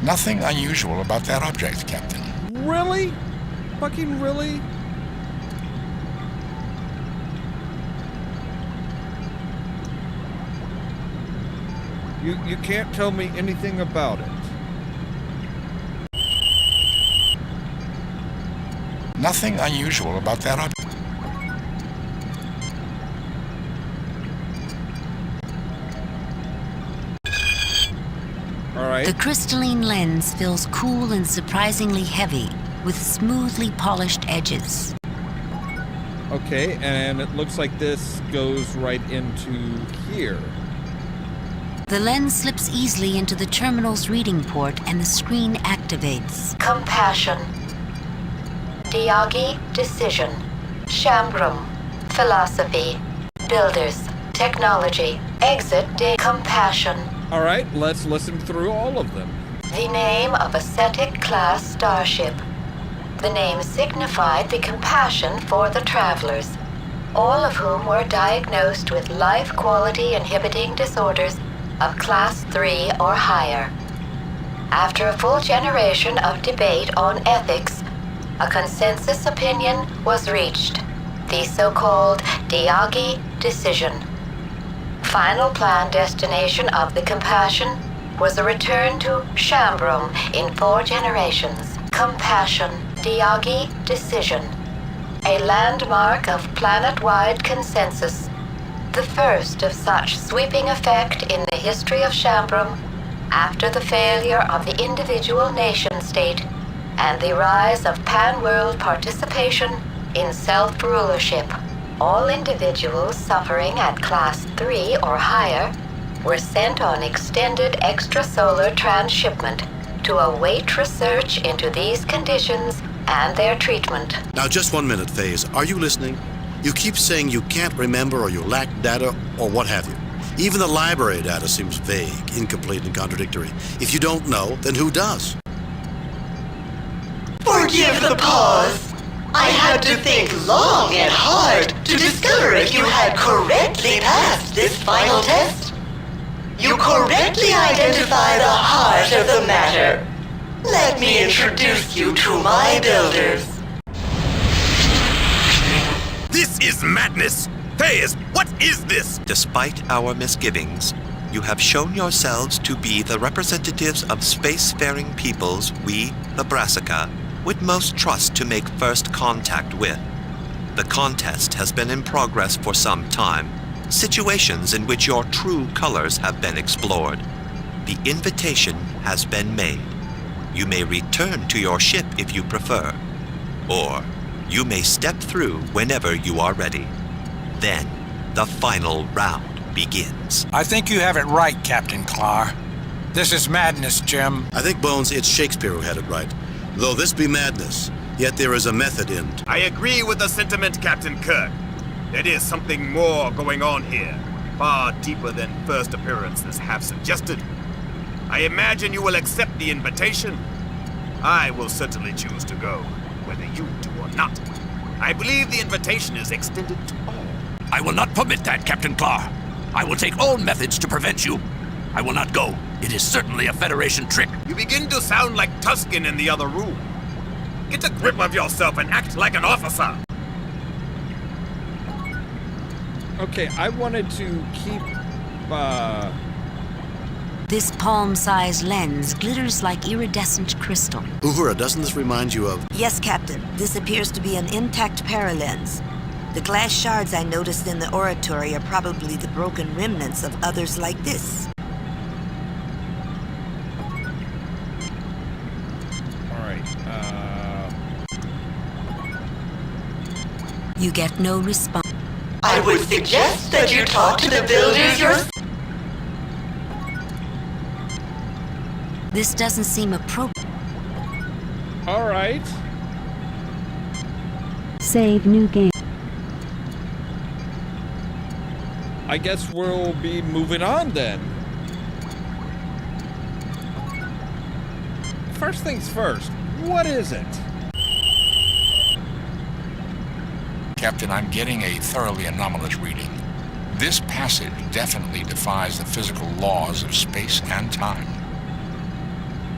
Nothing unusual about that object, Captain. Really? Fucking really? You can't tell me anything about it. Nothing unusual about that object. All right. The crystalline lens feels cool and surprisingly heavy, with smoothly polished edges. Okay, and it looks like this goes right into here. The lens slips easily into the terminal's reading port and the screen activates. Compassion. Diagi, decision. Shambrum, philosophy. Builders, technology. Exit, compassion. All right, let's listen through all of them. The name of a Cetic-class starship. The name signified the compassion for the travelers, all of whom were diagnosed with life quality inhibiting disorders of Class 3 or higher. After a full generation of debate on ethics, a consensus opinion was reached, the so-called Diagi decision. Final planned destination of the compassion was a return to Shambrum in 4 generations. Compassion, Diagi decision, a landmark of planet-wide consensus, the first of such sweeping effect in the history of Shambrum after the failure of the individual nation-state and the rise of pan-world participation in self-rulership. All individuals suffering at Class 3 or higher were sent on extended extrasolar transshipment to await research into these conditions and their treatment. Now, just 1 minute, Phase. Are you listening? You keep saying you can't remember or you lack data or what have you. Even the library data seems vague, incomplete, and contradictory. If you don't know, then who does? Forgive the pause. I had to think long and hard to discover if you had correctly passed this final test. You correctly identify the heart of the matter. Let me introduce you to my builders. This is madness! Phase, what is this? Despite our misgivings, you have shown yourselves to be the representatives of spacefaring peoples we, the Brassica, would most trust to make first contact with. The contest has been in progress for some time, situations in which your true colors have been explored. The invitation has been made. You may return to your ship if you prefer, or you may step through whenever you are ready. Then, the final round begins. I think you have it right, Captain Clark. This is madness, Jim. I think, Bones, it's Shakespeare who had it right. Though this be madness, yet there is a method in it. I agree with the sentiment, Captain Kirk. There is something more going on here, far deeper than first appearances have suggested. I imagine you will accept the invitation. I will certainly choose to go, whether you do or not. I believe the invitation is extended to all. I will not permit that, Captain Clark. I will take all methods to prevent you. I will not go. It is certainly a Federation trick. You begin to sound like Tusken in the other room. Get a grip of yourself and act like an officer. Okay, I wanted to keep, This palm-sized lens glitters like iridescent crystal. Uhura, doesn't this remind you of... Yes, Captain. This appears to be an intact paralens. The glass shards I noticed in the oratory are probably the broken remnants of others like this. You get no response. I would suggest that you talk to the builders yourself. This doesn't seem appropriate. All right. right. Save new game. I guess we'll be moving on then. First things first, what is it? Captain, I'm getting a thoroughly anomalous reading. This passage definitely defies the physical laws of space and time.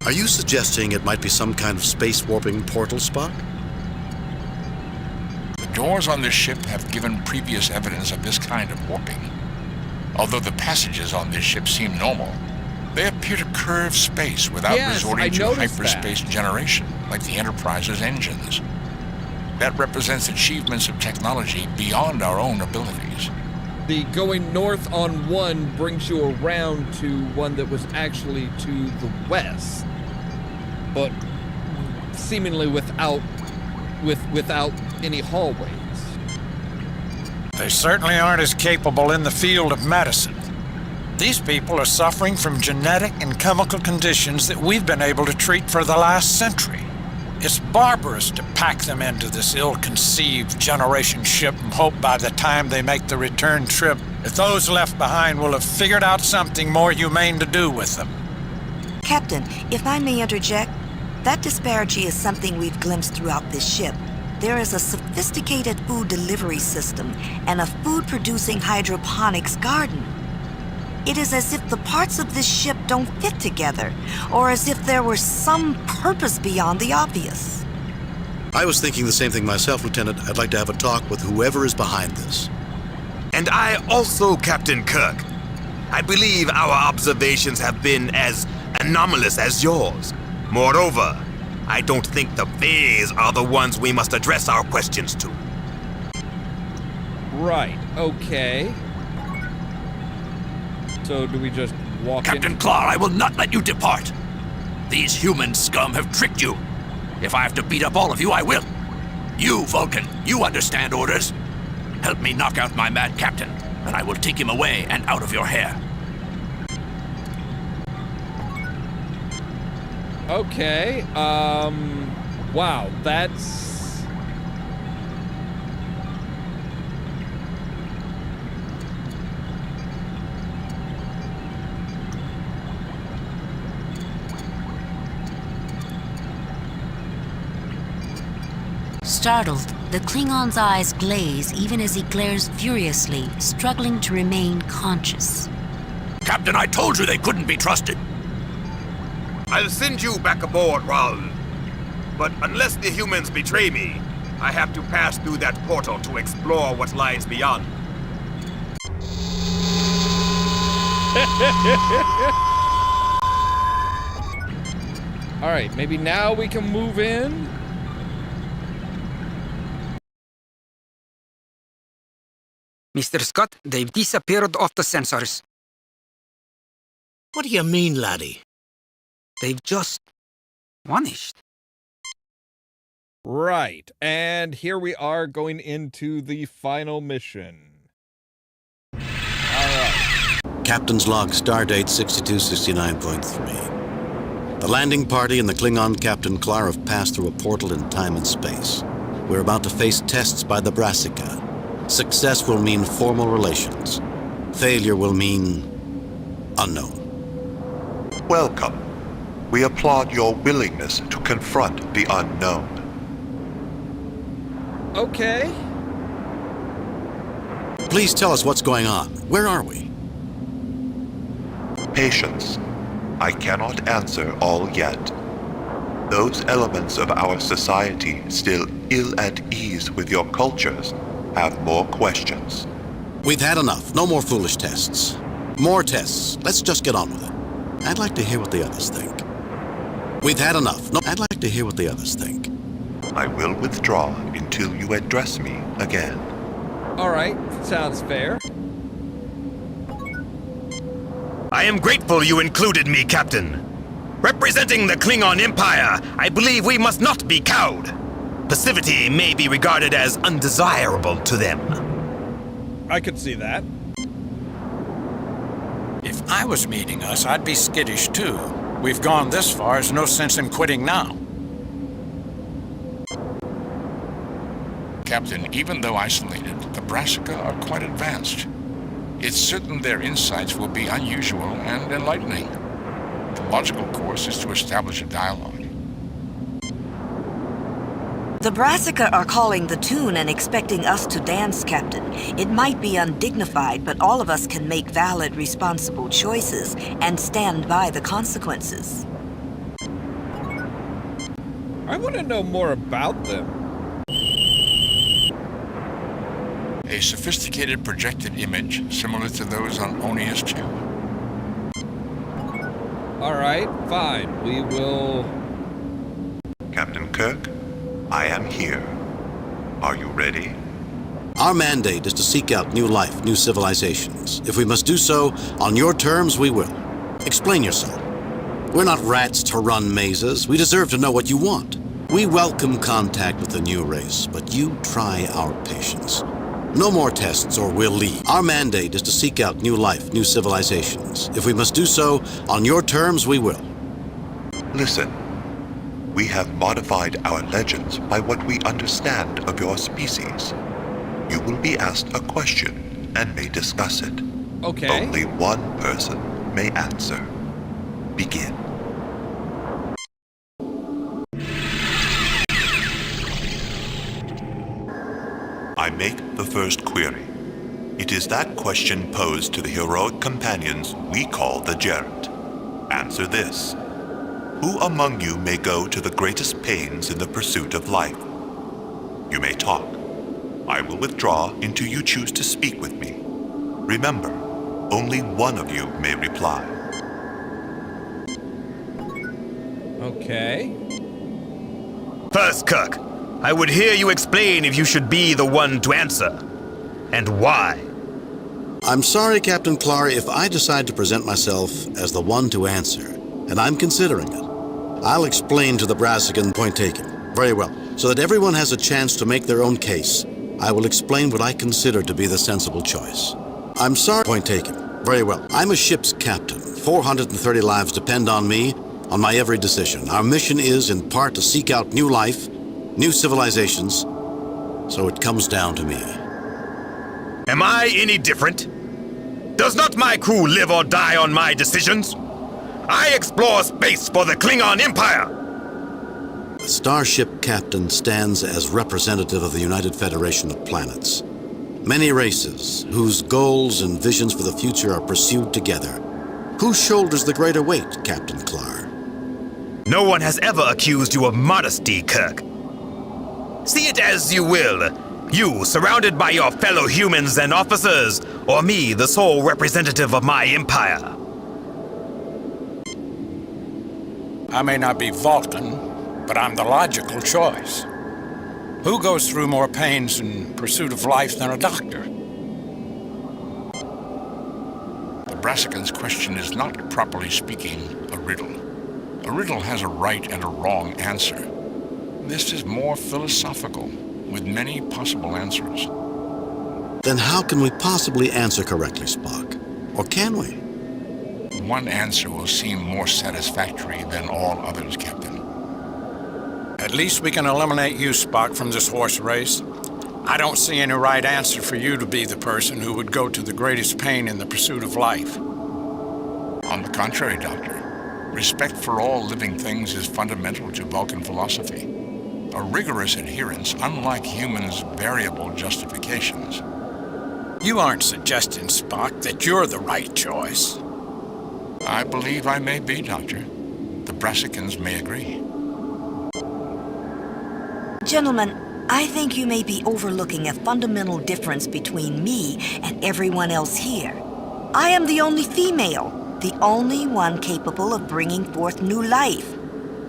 Are you suggesting it might be some kind of space warping portal, Spock? The doors on this ship have given previous evidence of this kind of warping. Although the passages on this ship seem normal, they appear to curve space without resorting to hyperspace generation, like the Enterprise's engines. That represents achievements of technology beyond our own abilities. The going north on one brings you around to one that was actually to the west, but seemingly without any hallways. They certainly aren't as capable in the field of medicine. These people are suffering from genetic and chemical conditions that we've been able to treat for the last century. It's barbarous to pack them into this ill-conceived generation ship and hope by the time they make the return trip that those left behind will have figured out something more humane to do with them. Captain, if I may interject, that disparity is something we've glimpsed throughout this ship. There is a sophisticated food delivery system and a food-producing hydroponics garden. It is as if the parts of this ship don't fit together, or as if there were some purpose beyond the obvious. I was thinking the same thing myself, Lieutenant. I'd like to have a talk with whoever is behind this. And I also, Captain Kirk. I believe our observations have been as anomalous as yours. Moreover, I don't think the Fays are the ones we must address our questions to. Right, okay. So do we just walk in? Captain Clark, I will not let you depart. These human scum have tricked you. If I have to beat up all of you, I will. You, Vulcan, you understand orders. Help me knock out my mad captain, and I will take him away and out of your hair. Okay, wow, that's... Startled, the Klingon's eyes glaze even as he glares furiously, struggling to remain conscious. Captain, I told you they couldn't be trusted. I'll send you back aboard, Raul. But unless the humans betray me, I have to pass through that portal to explore what lies beyond. All right, maybe now we can move in. Mr. Scott, they've disappeared off the sensors. What do you mean, laddie? They've just vanished. Right, and here we are going into the final mission. All right. Captain's log, stardate 6269.3. The landing party and the Klingon Captain Clark have passed through a portal in time and space. We're about to face tests by the Brassica. Success will mean formal relations. Failure will mean unknown. Welcome. We applaud your willingness to confront the unknown. Okay. Please tell us what's going on. Where are we? Patience. I cannot answer all yet. Those elements of our society still ill at ease with your cultures have more questions. We've had enough. No more foolish tests. More tests. Let's just get on with it. I'd like to hear what the others think. We've had enough. No, I'd like to hear what the others think. I will withdraw until you address me again. All right, sounds fair. I am grateful you included me, Captain. Representing the Klingon Empire, I believe we must not be cowed. Passivity may be regarded as undesirable to them. I could see that. If I was meeting us, I'd be skittish too. We've gone this far, there's no sense in quitting now. Captain, even though isolated, the Brassica are quite advanced. It's certain their insights will be unusual and enlightening. The logical course is to establish a dialogue. The Brassica are calling the tune and expecting us to dance, Captain. It might be undignified, but all of us can make valid, responsible choices and stand by the consequences. I want to know more about them. A sophisticated projected image similar to those on Onius 2. All right, fine. We will... Captain Kirk, I am here. Are you ready? Our mandate is to seek out new life, new civilizations. If we must do so on your terms, we will. Explain yourself. We're not rats to run mazes. We deserve to know what you want. We welcome contact with the new race, but you try our patience. No more tests or we'll leave. Our mandate is to seek out new life, new civilizations. If we must do so on your terms, we will. Listen. We have modified our legends by what we understand of your species. You will be asked a question and may discuss it. Okay. Only one person may answer. Begin. I make the first query. It is that question posed to the heroic companions we call the Gerent. Answer this. Who among you may go to the greatest pains in the pursuit of life? You may talk. I will withdraw until you choose to speak with me. Remember, only one of you may reply. Okay. First, Kirk, I would hear you explain if you should be the one to answer, and why. I'm sorry, Captain Clark, if I decide to present myself as the one to answer, and I'm considering it. I'll explain to the Brassican. Point taken. Very well. So that everyone has a chance to make their own case, I will explain what I consider to be the sensible choice. I'm sorry. Point taken. Very well. I'm a ship's captain. 430 lives depend on me, on my every decision. Our mission is, in part, to seek out new life, new civilizations, so it comes down to me. Am I any different? Does not my crew live or die on my decisions? I explore space for the Klingon Empire! The starship captain stands as representative of the United Federation of Planets. Many races, whose goals and visions for the future are pursued together. Who shoulders the greater weight, Captain Clark? No one has ever accused you of modesty, Kirk. See it as you will. You, surrounded by your fellow humans and officers, or me, the sole representative of my empire. I may not be Vulcan, but I'm the logical choice. Who goes through more pains in pursuit of life than a doctor? The Brassican's question is not, properly speaking, a riddle. A riddle has a right and a wrong answer. This is more philosophical, with many possible answers. Then how can we possibly answer correctly, Spock? Or can we? One answer will seem more satisfactory than all others, Captain. At least we can eliminate you, Spock, from this horse race. I don't see any right answer for you to be the person who would go to the greatest pain in the pursuit of life. On the contrary, Doctor. Respect for all living things is fundamental to Vulcan philosophy. A rigorous adherence, unlike humans' variable justifications. You aren't suggesting, Spock, that you're the right choice. I believe I may be, Doctor. The Brassicans may agree. Gentlemen, I think you may be overlooking a fundamental difference between me and everyone else here. I am the only female, the only one capable of bringing forth new life.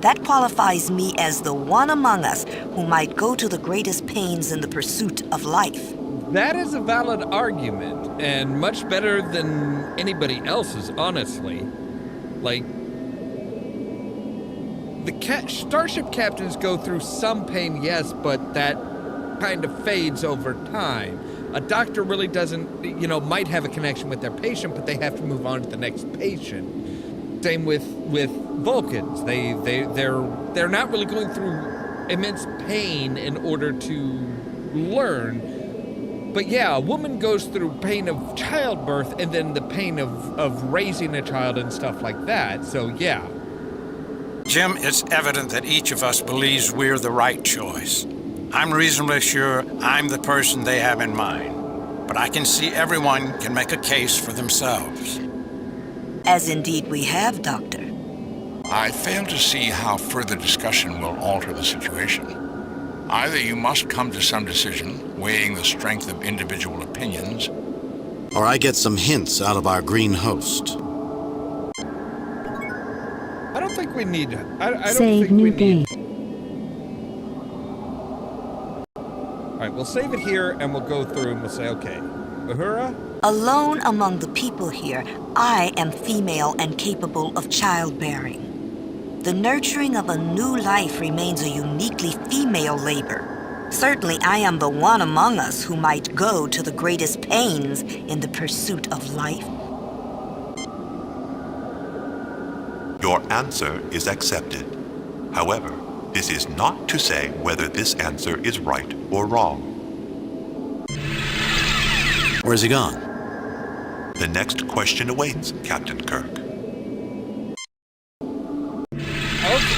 That qualifies me as the one among us who might go to the greatest pains in the pursuit of life. That is a valid argument, and much better than anybody else's, honestly. Like, the starship captains go through some pain, yes, but that kind of fades over time. A doctor really doesn't, might have a connection with their patient, but they have to move on to the next patient. Same with Vulcans. They're not really going through immense pain in order to learn. But yeah, a woman goes through pain of childbirth and then the pain of raising a child and stuff like that. So yeah. Jim, it's evident that each of us believes we're the right choice. I'm reasonably sure I'm the person they have in mind. But I can see everyone can make a case for themselves. As indeed we have, Doctor. I fail to see how further discussion will alter the situation. Either you must come to some decision, weighing the strength of individual opinions, or I get some hints out of our green host. I don't think we need... I don't Save think we new need... game. Alright, we'll save it here and we'll go through and we'll say, okay, Uhura? Alone among the people here, I am female and capable of childbearing. The nurturing of a new life remains a uniquely female labor. Certainly I am the one among us who might go to the greatest pains in the pursuit of life. Your answer is accepted. However, this is not to say whether this answer is right or wrong. Where's he gone? The next question awaits, Captain Kirk.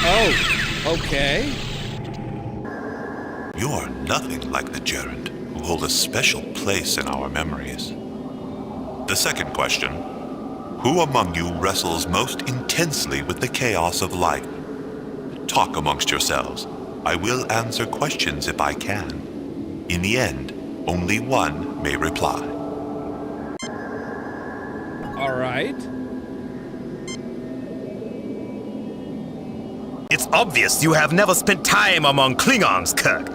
Oh, okay. You are nothing like the Gerent, who hold a special place in our memories. The second question: who among you wrestles most intensely with the chaos of life? Talk amongst yourselves. I will answer questions if I can. In the end, only one may reply. All right. It's obvious you have never spent time among Klingons, Kirk.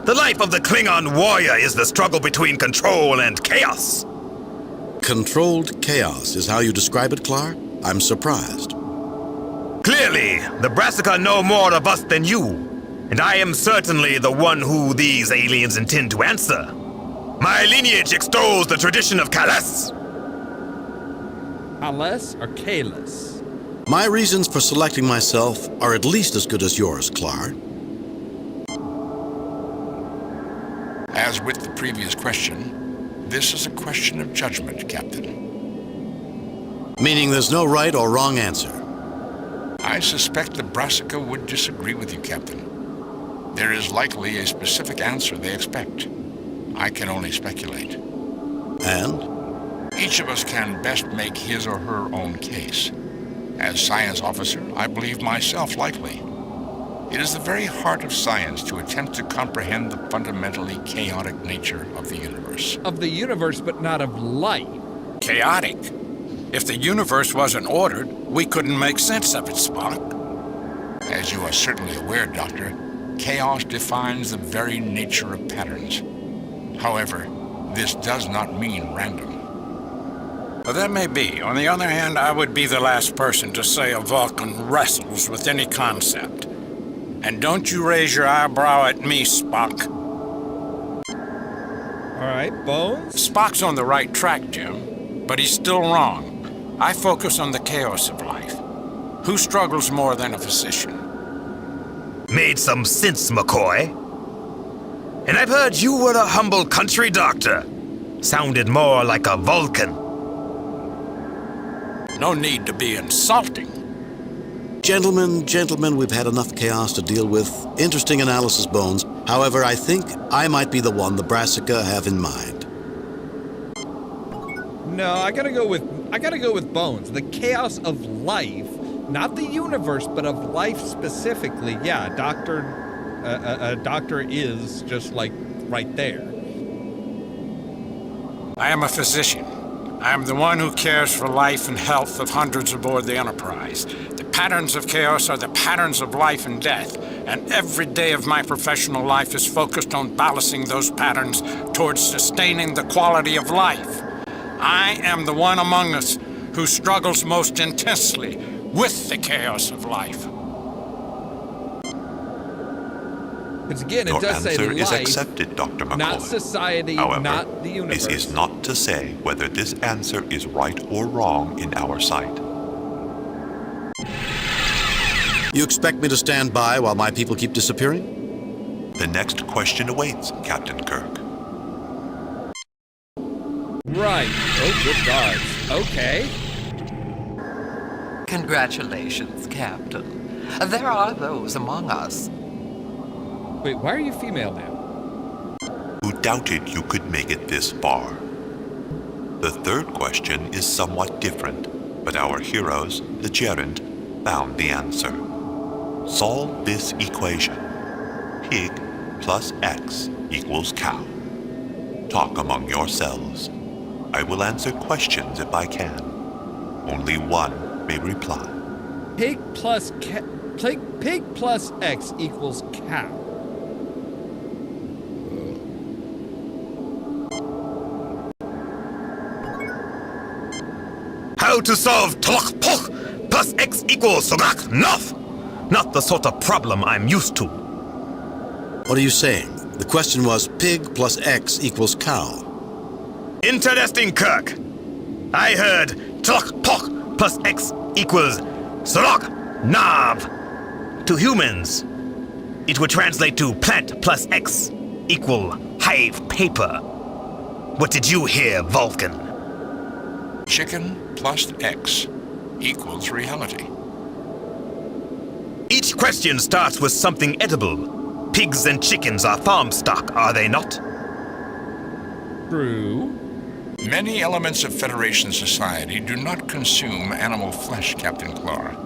The life of the Klingon warrior is the struggle between control and chaos. Controlled chaos is how you describe it, Clark? I'm surprised. Clearly, the Brassica know more of us than you, and I am certainly the one who these aliens intend to answer. My lineage extols the tradition of Kalas. Kalas or Kalis? My reasons for selecting myself are at least as good as yours, Clark. As with the previous question, this is a question of judgment, Captain. Meaning there's no right or wrong answer. I suspect the Brassica would disagree with you, Captain. There is likely a specific answer they expect. I can only speculate. And? Each of us can best make his or her own case. As science officer, I believe myself likely. It is the very heart of science to attempt to comprehend the fundamentally chaotic nature of the universe. Of the universe, but not of life. Chaotic? If the universe wasn't ordered, we couldn't make sense of it, Spock. As you are certainly aware, Doctor, chaos defines the very nature of patterns. However, this does not mean random. Well, that may be. On the other hand, I would be the last person to say a Vulcan wrestles with any concept. And don't you raise your eyebrow at me, Spock. All right, Bones? Spock's on the right track, Jim, but he's still wrong. I focus on the chaos of life. Who struggles more than a physician? Made some sense, McCoy. And I've heard you were a humble country doctor. Sounded more like a Vulcan. No need to be insulting. Gentlemen, we've had enough chaos to deal with. Interesting analysis, Bones. However, I think I might be the one the Brassica have in mind. No, I gotta go with Bones. The chaos of life, not the universe, but of life specifically. Yeah, a doctor is just like right there. I am a physician. I am the one who cares for life and health of hundreds aboard the Enterprise. The patterns of chaos are the patterns of life and death, and every day of my professional life is focused on balancing those patterns towards sustaining the quality of life. I am the one among us who struggles most intensely with the chaos of life. Because again, it Your does say answer life, is accepted, Dr. McCoy. not society, However, not the universe. this is not to say whether this answer is right or wrong in our sight. You expect me to stand by while my people keep disappearing? The next question awaits, Captain Kirk. Right. Oh, good gods. Okay. Congratulations, Captain. There are those among us. Wait, why are you female now? Who doubted you could make it this far. The third question is somewhat different, but our heroes, the gerund, found the answer. Solve this equation. Pig plus X equals cow. Talk among yourselves. I will answer questions if I can. Only one may reply. Pig plus X equals cow. How to solve Tlok Pok plus X equals Sogak Noth? Not the sort of problem I'm used to. What are you saying? The question was pig plus X equals cow. Interesting, Kirk. I heard Tlok Pok plus X equals Sorok Nav. To humans, it would translate to plant plus X equal hive paper. What did you hear, Vulcan? Chicken plus X equals reality. Each question starts with something edible. Pigs and chickens are farm stock, are they not? True. Many elements of Federation society do not consume animal flesh, Captain Clara.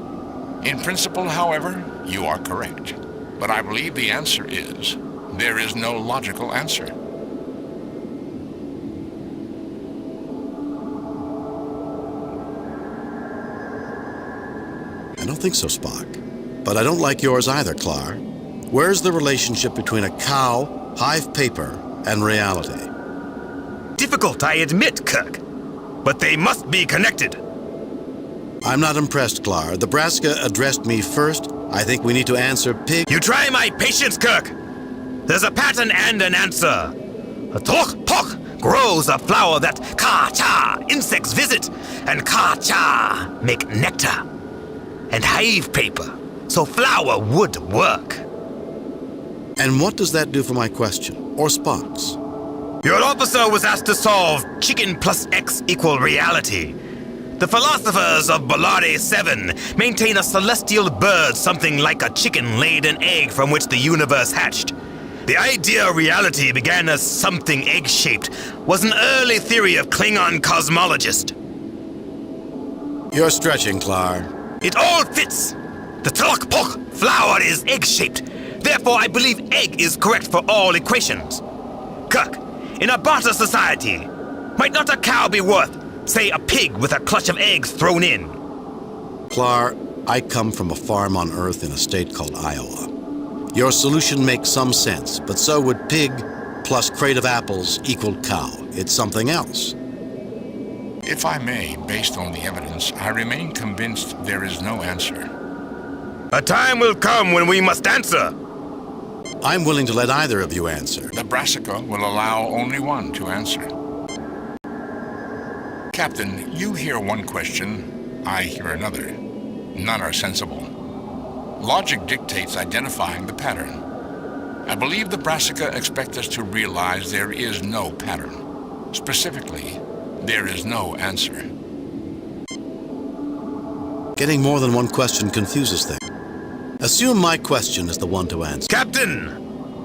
In principle, however, you are correct. But I believe the answer is, there is no logical answer. I don't think so, Spock. But I don't like yours either, Clar. Where's the relationship between a cow, hive paper, and reality? Difficult, I admit, Kirk. But they must be connected. I'm not impressed, Clar. The Brassica addressed me first. I think we need to answer pig. You try my patience, Kirk. There's a pattern and an answer. A Tlok Pok grows a flower that Ka-Cha insects visit, and Ka-Cha make nectar and hive paper, so flour would work. And what does that do for my question, or Spock's? Your officer was asked to solve chicken plus X equal reality. The philosophers of Ballade 7 maintain a celestial bird something like a chicken laid an egg from which the universe hatched. The idea of reality began as something egg-shaped, was an early theory of Klingon cosmologist. You're stretching, Clar. It all fits. The Tlok Pok flower is egg-shaped. Therefore, I believe egg is correct for all equations. Kirk, in a barter society, might not a cow be worth, say, a pig with a clutch of eggs thrown in? Clar, I come from a farm on Earth in a state called Iowa. Your solution makes some sense, but so would pig plus crate of apples equal cow. It's something else. If I may, based on the evidence, I remain convinced there is no answer. A time will come when we must answer. I'm willing to let either of you answer. The Brassica will allow only one to answer. Captain, you hear one question, I hear another. None are sensible. Logic dictates identifying the pattern. I believe the Brassica expect us to realize there is no pattern. Specifically, there is no answer. Getting more than one question confuses things. Assume my question is the one to answer. Captain,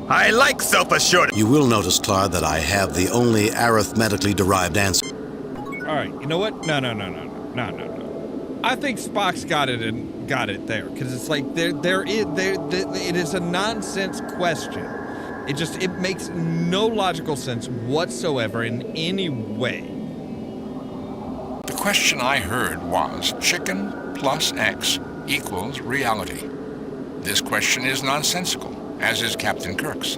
I like self-assured. You will notice, Clar, that I have the only arithmetically derived answer. All right, you know what? No. I think Spock's got it there, because it's like it is a nonsense question. It makes no logical sense whatsoever in any way. The question I heard was chicken plus X equals reality. This question is nonsensical, as is Captain Kirk's.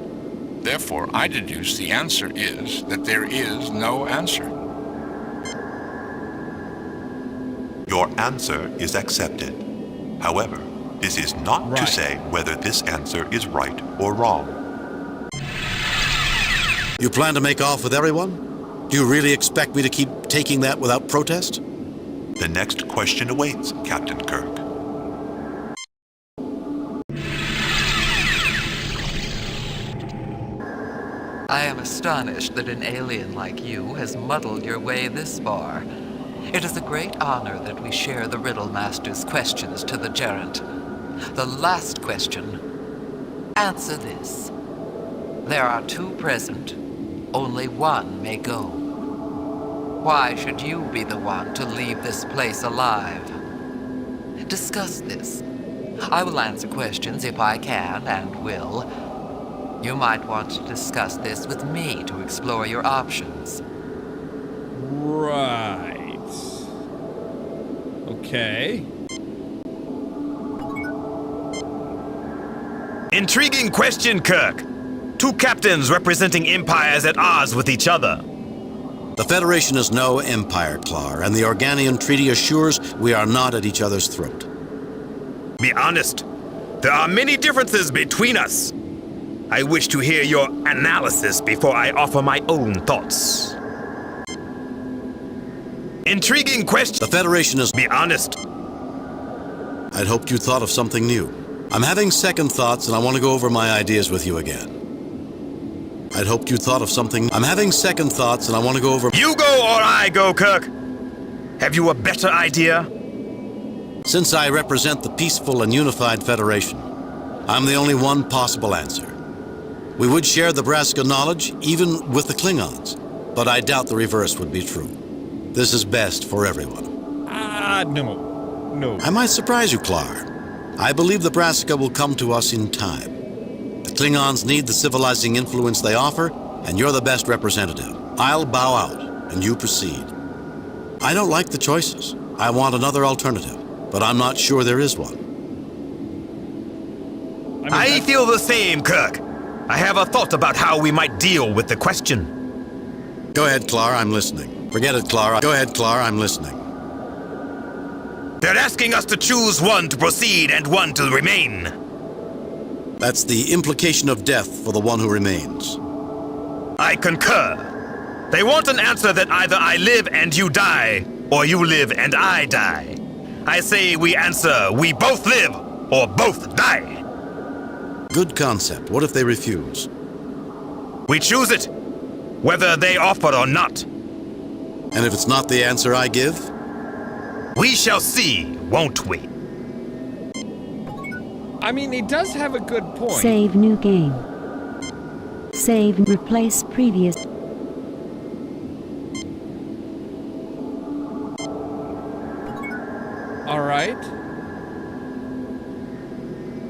Therefore, I deduce the answer is that there is no answer. Your answer is accepted. However, this is not to say whether this answer is right or wrong. You plan to make off with everyone? Do you really expect me to keep taking that without protest? The next question awaits, Captain Kirk. I am astonished that an alien like you has muddled your way this far. It is a great honor that we share the Riddle Master's questions to the gerent. The last question. Answer this. There are two present. Only one may go. Why should you be the one to leave this place alive? Discuss this. I will answer questions if I can and will. You might want to discuss this with me to explore your options. Right. Okay. Intriguing question, Kirk. Two captains representing empires at odds with each other. The Federation is no empire, Clar, and the Organian Treaty assures we are not at each other's throat. Be honest. There are many differences between us. I wish to hear your analysis before I offer my own thoughts. Intriguing question. The Federation is... Be honest. I'd hoped you thought of something new. I'm having second thoughts, and I want to go over my ideas with you again. I'd hoped you thought of something... I'm having second thoughts, and I want to go over... You go or I go, Kirk. Have you a better idea? Since I represent the peaceful and unified Federation, I'm the only one possible answer. We would share the Brassica knowledge, even with the Klingons, but I doubt the reverse would be true. This is best for everyone. No. I might surprise you, Clar. I believe the Brassica will come to us in time. The Klingons need the civilizing influence they offer, and you're the best representative. I'll bow out, and you proceed. I don't like the choices. I want another alternative, but I'm not sure there is one. I feel the same, Kirk. I have a thought about how we might deal with the question. Go ahead, Clar, I'm listening. Forget it, Clar. Go ahead, Clar, I'm listening. They're asking us to choose one to proceed and one to remain. That's the implication of death for the one who remains. I concur. They want an answer that either I live and you die, or you live and I die. I say we answer, we both live, or both die. Good concept. What if they refuse? We choose it, whether they offer or not. And if it's not the answer I give? We shall see, won't we? I mean, he does have a good point. Save new game. Save, replace previous. All right.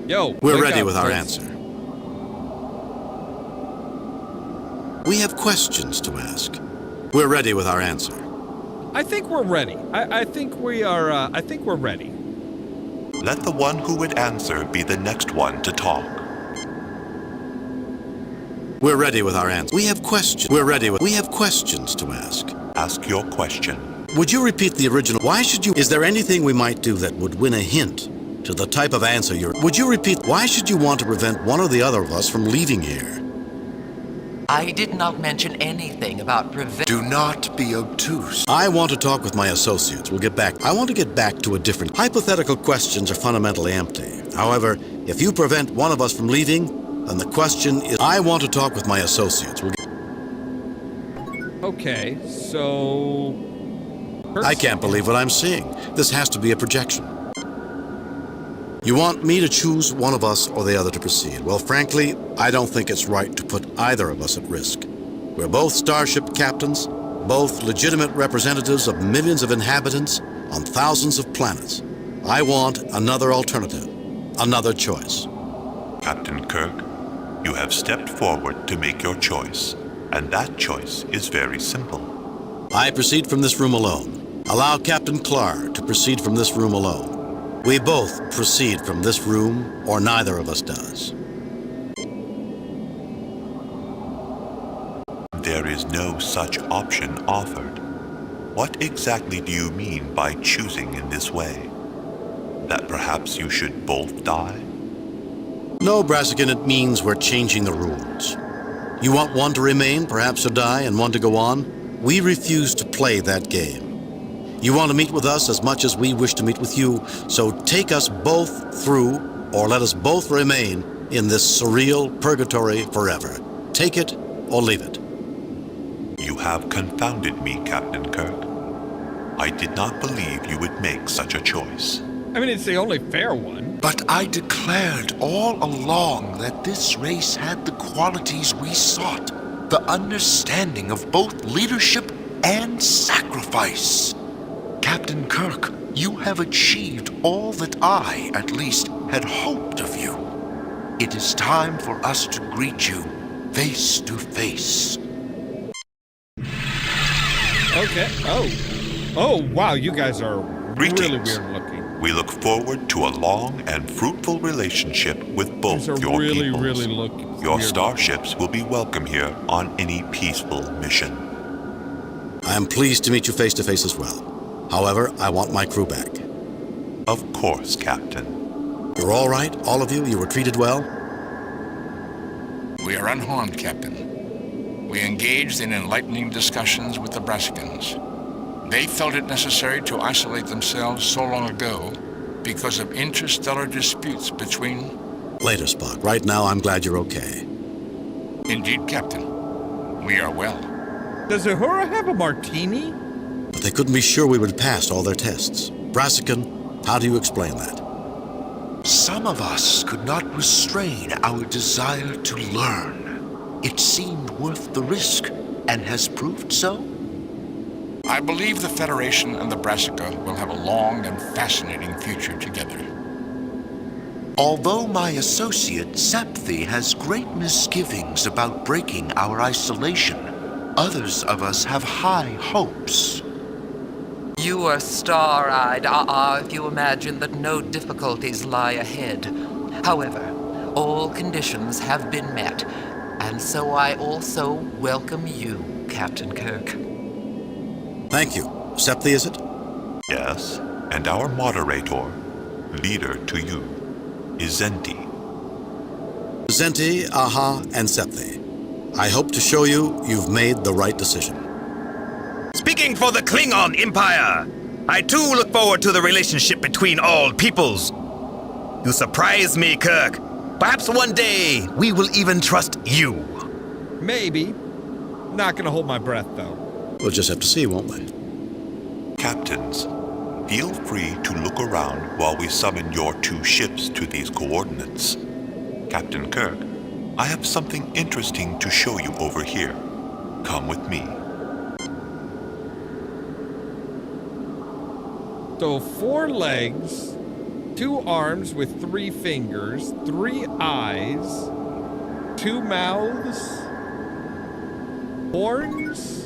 Yo, we're ready with our answer. We have questions to ask. We're ready with our answer. I think we're ready. I think we are, I think we're ready. Let the one who would answer be the next one to talk. We're ready with our answer. We have questions. We're ready with... We have questions to ask. Ask your question. Would you repeat the original? Why should you... Is there anything we might do that would win a hint to the type of answer you're... Would you repeat... Why should you want to prevent one or the other of us from leaving here? I did not mention anything about Do not be obtuse. I want to talk with my associates. We'll get back. I want to get back to a different... Hypothetical questions are fundamentally empty. However, if you prevent one of us from leaving, then the question is... I want to talk with my associates. We'll get... Okay, so... I can't believe what I'm seeing. This has to be a projection. You want me to choose one of us or the other to proceed. Well, frankly, I don't think it's right to put either of us at risk. We're both starship captains, both legitimate representatives of millions of inhabitants on thousands of planets. I want another alternative, another choice. Captain Kirk, you have stepped forward to make your choice, and that choice is very simple. I proceed from this room alone. Allow Captain Clar to proceed from this room alone. We both proceed from this room, or neither of us does. There is no such option offered. What exactly do you mean by choosing in this way? That perhaps you should both die? No, Brassica, it means we're changing the rules. You want one to remain, perhaps to die, and one to go on? We refuse to play that game. You want to meet with us as much as we wish to meet with you, so take us both through, or let us both remain in this surreal purgatory forever. Take it or leave it. You have confounded me, Captain Kirk. I did not believe you would make such a choice. I mean, it's the only fair one. But I declared all along that this race had the qualities we sought, the understanding of both leadership and sacrifice. Captain Kirk, you have achieved all that I, at least, had hoped of you. It is time for us to greet you face to face. Okay. Oh, wow, you guys are really Greetings. weird looking. We look forward to a long and fruitful relationship with both These are your really, peoples. really Your weird. starships will be welcome here on any peaceful mission. I am pleased to meet you face to face as well. However, I want my crew back. Of course, Captain. You're all right, all of you? You were treated well? We are unharmed, Captain. We engaged in enlightening discussions with the Brassicans. They felt it necessary to isolate themselves so long ago because of interstellar disputes between... Later, Spock. Right now, I'm glad you're okay. Indeed, Captain. We are well. Does Uhura have a martini? But they couldn't be sure we would pass all their tests. Brassican, how do you explain that? Some of us could not restrain our desire to learn. It seemed worth the risk, and has proved so. I believe the Federation and the Brassica will have a long and fascinating future together. Although my associate, Septhi, has great misgivings about breaking our isolation, others of us have high hopes. You are star-eyed, if you imagine that no difficulties lie ahead. However, all conditions have been met, and so I also welcome you, Captain Kirk. Thank you. Septhi, is it? Yes, and our moderator, leader to you, is Zenti. Zenti, Aha, and Septhi. I hope to show you you've made the right decision. Speaking for the Klingon Empire, I too look forward to the relationship between all peoples. You surprise me, Kirk. Perhaps one day we will even trust you. Maybe. Not gonna hold my breath, though. We'll just have to see, won't we? Captains, feel free to look around while we summon your two ships to these coordinates. Captain Kirk, I have something interesting to show you over here. Come with me. So 4 legs, 2 arms with 3 fingers, 3 eyes, 2 mouths, horns.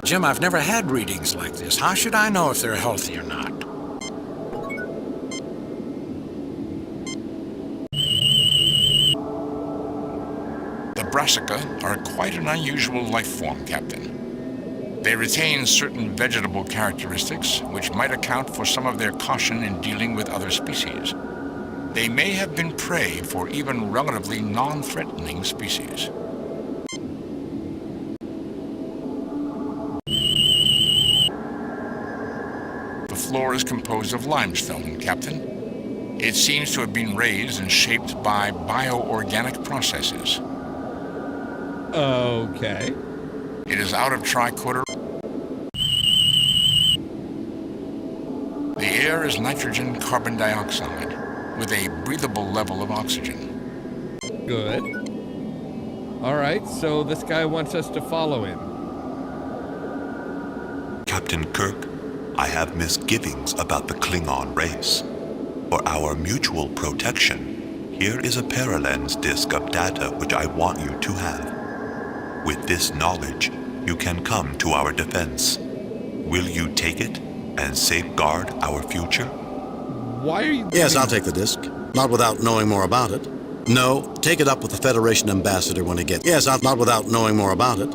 Jim, I've never had readings like this. How should I know if they're healthy or not? The Brassica are quite an unusual life form, Captain. They retain certain vegetable characteristics which might account for some of their caution in dealing with other species. They may have been prey for even relatively non-threatening species. The floor is composed of limestone, Captain. It seems to have been raised and shaped by bioorganic processes. Okay. It is out of tricorder. The air is nitrogen carbon dioxide with a breathable level of oxygen. Good. All right, so this guy wants us to follow him. Captain Kirk, I have misgivings about the Klingon race. For our mutual protection, here is a paralens disk of data which I want you to have. With this knowledge, you can come to our defense. Will you take it and safeguard our future? Why are you... Yes, I'll take the disc. Not without knowing more about it. No, take it up with the Federation ambassador when he gets... Yes, not without knowing more about it.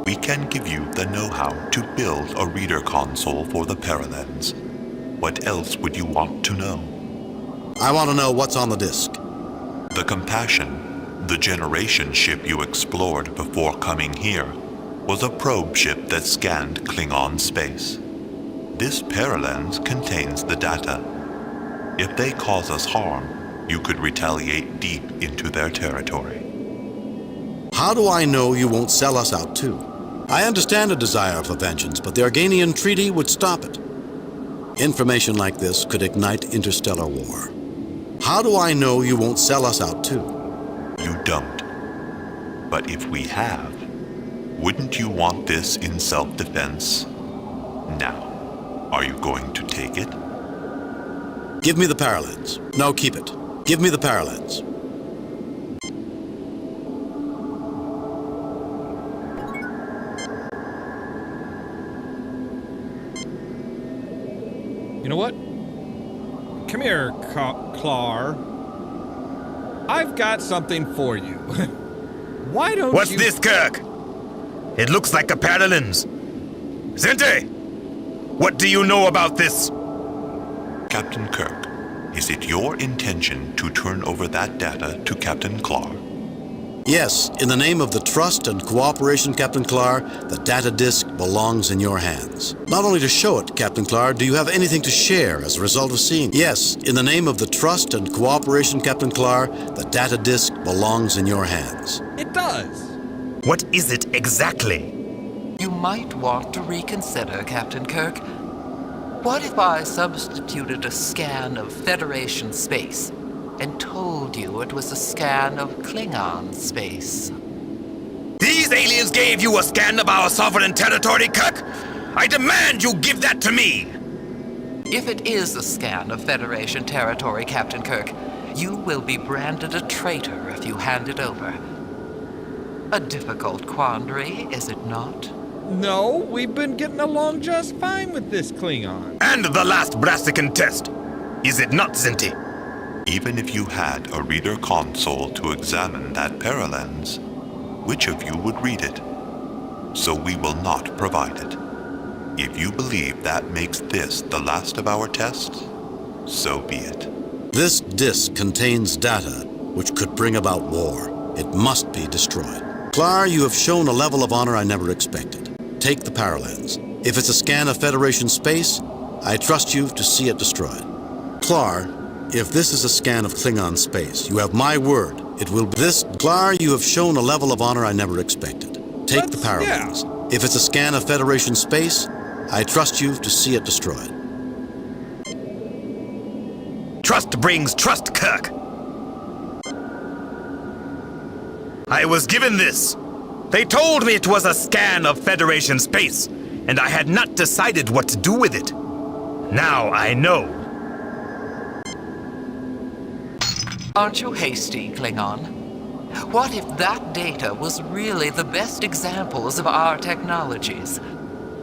We can give you the know-how to build a reader console for the paralens. What else would you want to know? I want to know what's on the disc. The Compassion, the generation ship you explored before coming here, was a probe ship that scanned Klingon space. This paralens contains the data. If they cause us harm, You could retaliate deep into their territory. How do I know you won't sell us out too? I understand a desire for vengeance, but the Organian Treaty would stop it. Information like this could ignite interstellar war. How do I know you won't sell us out too? You don't. But if we have, wouldn't you want this in self-defense? Now, are you going to take it? Give me the paralens. No, keep it. Give me the paralens. You know what? Come here, Clar. I've got something for you. Why don't What's you... this, Kirk? It looks like a paralens. Zente! What do you know about this? Captain Kirk, is it your intention to turn over that data to Captain Clar? Yes, in the name of the trust and cooperation, Captain Clar, the data disk belongs in your hands. Not only to show it, Captain Clar, do you have anything to share as a result of seeing? Yes, in the name of the trust and cooperation, Captain Clar, the data disk belongs in your hands. It does. What is it exactly? You might want to reconsider, Captain Kirk. What if I substituted a scan of Federation space and told you it was a scan of Klingon space? These aliens gave you a scan of our sovereign territory, Kirk? I demand you give that to me! If it is a scan of Federation territory, Captain Kirk, you will be branded a traitor if you hand it over. A difficult quandary, is it not? No, we've been getting along just fine with this Klingon. And the last Brassican test. Is it not, Zente? Even if you had a reader console to examine that paralens, which of you would read it? So we will not provide it. If you believe that makes this the last of our tests, so be it. This disk contains data which could bring about war. It must be destroyed. Clar, you have shown a level of honor I never expected. Take the paralens. If it's a scan of Federation space, I trust you to see it destroyed. Clar, if this is a scan of Klingon space, you have my word. It will be this. Clar, you have shown a level of honor I never expected. Take the paralens. Yeah. If it's a scan of Federation space, I trust you to see it destroyed. Trust brings trust, Kirk. I was given this. They told me it was a scan of Federation space, and I had not decided what to do with it. Now I know. Aren't you hasty, Klingon? What if that data was really the best examples of our technologies?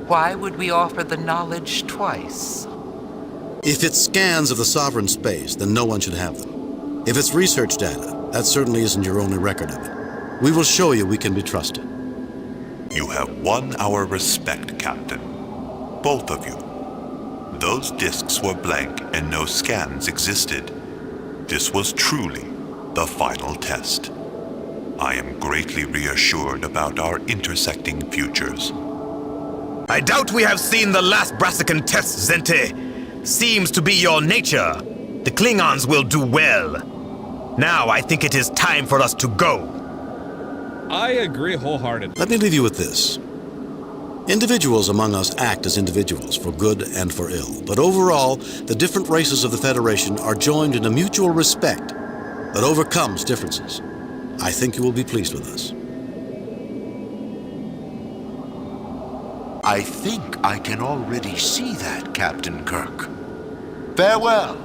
Why would we offer the knowledge twice? If it's scans of the sovereign space, then no one should have them. If it's research data, that certainly isn't your only record of it. We will show you we can be trusted. You have won our respect, Captain. Both of you. Those disks were blank and no scans existed. This was truly the final test. I am greatly reassured about our intersecting futures. I doubt we have seen the last Brassican test, Zente. Seems to be your nature. The Klingons will do well. Now I think it is time for us to go. I agree wholeheartedly. Let me leave you with this. Individuals among us act as individuals, for good and for ill. But overall, the different races of the Federation are joined in a mutual respect that overcomes differences. I think you will be pleased with us. I think I can already see that, Captain Kirk. Farewell.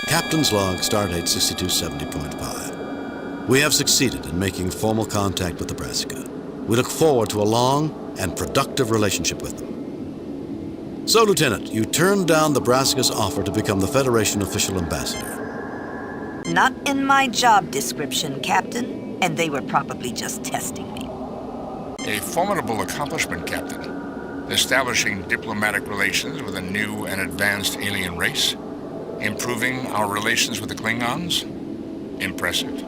Captain's log, stardate 6270.5. We have succeeded in making formal contact with the Brassica. We look forward to a long and productive relationship with them. So, Lieutenant, you turned down the Brassica's offer to become the Federation official ambassador. Not in my job description, Captain, and they were probably just testing me. A formidable accomplishment, Captain. Establishing diplomatic relations with a new and advanced alien race. Improving our relations with the Klingons. Impressive.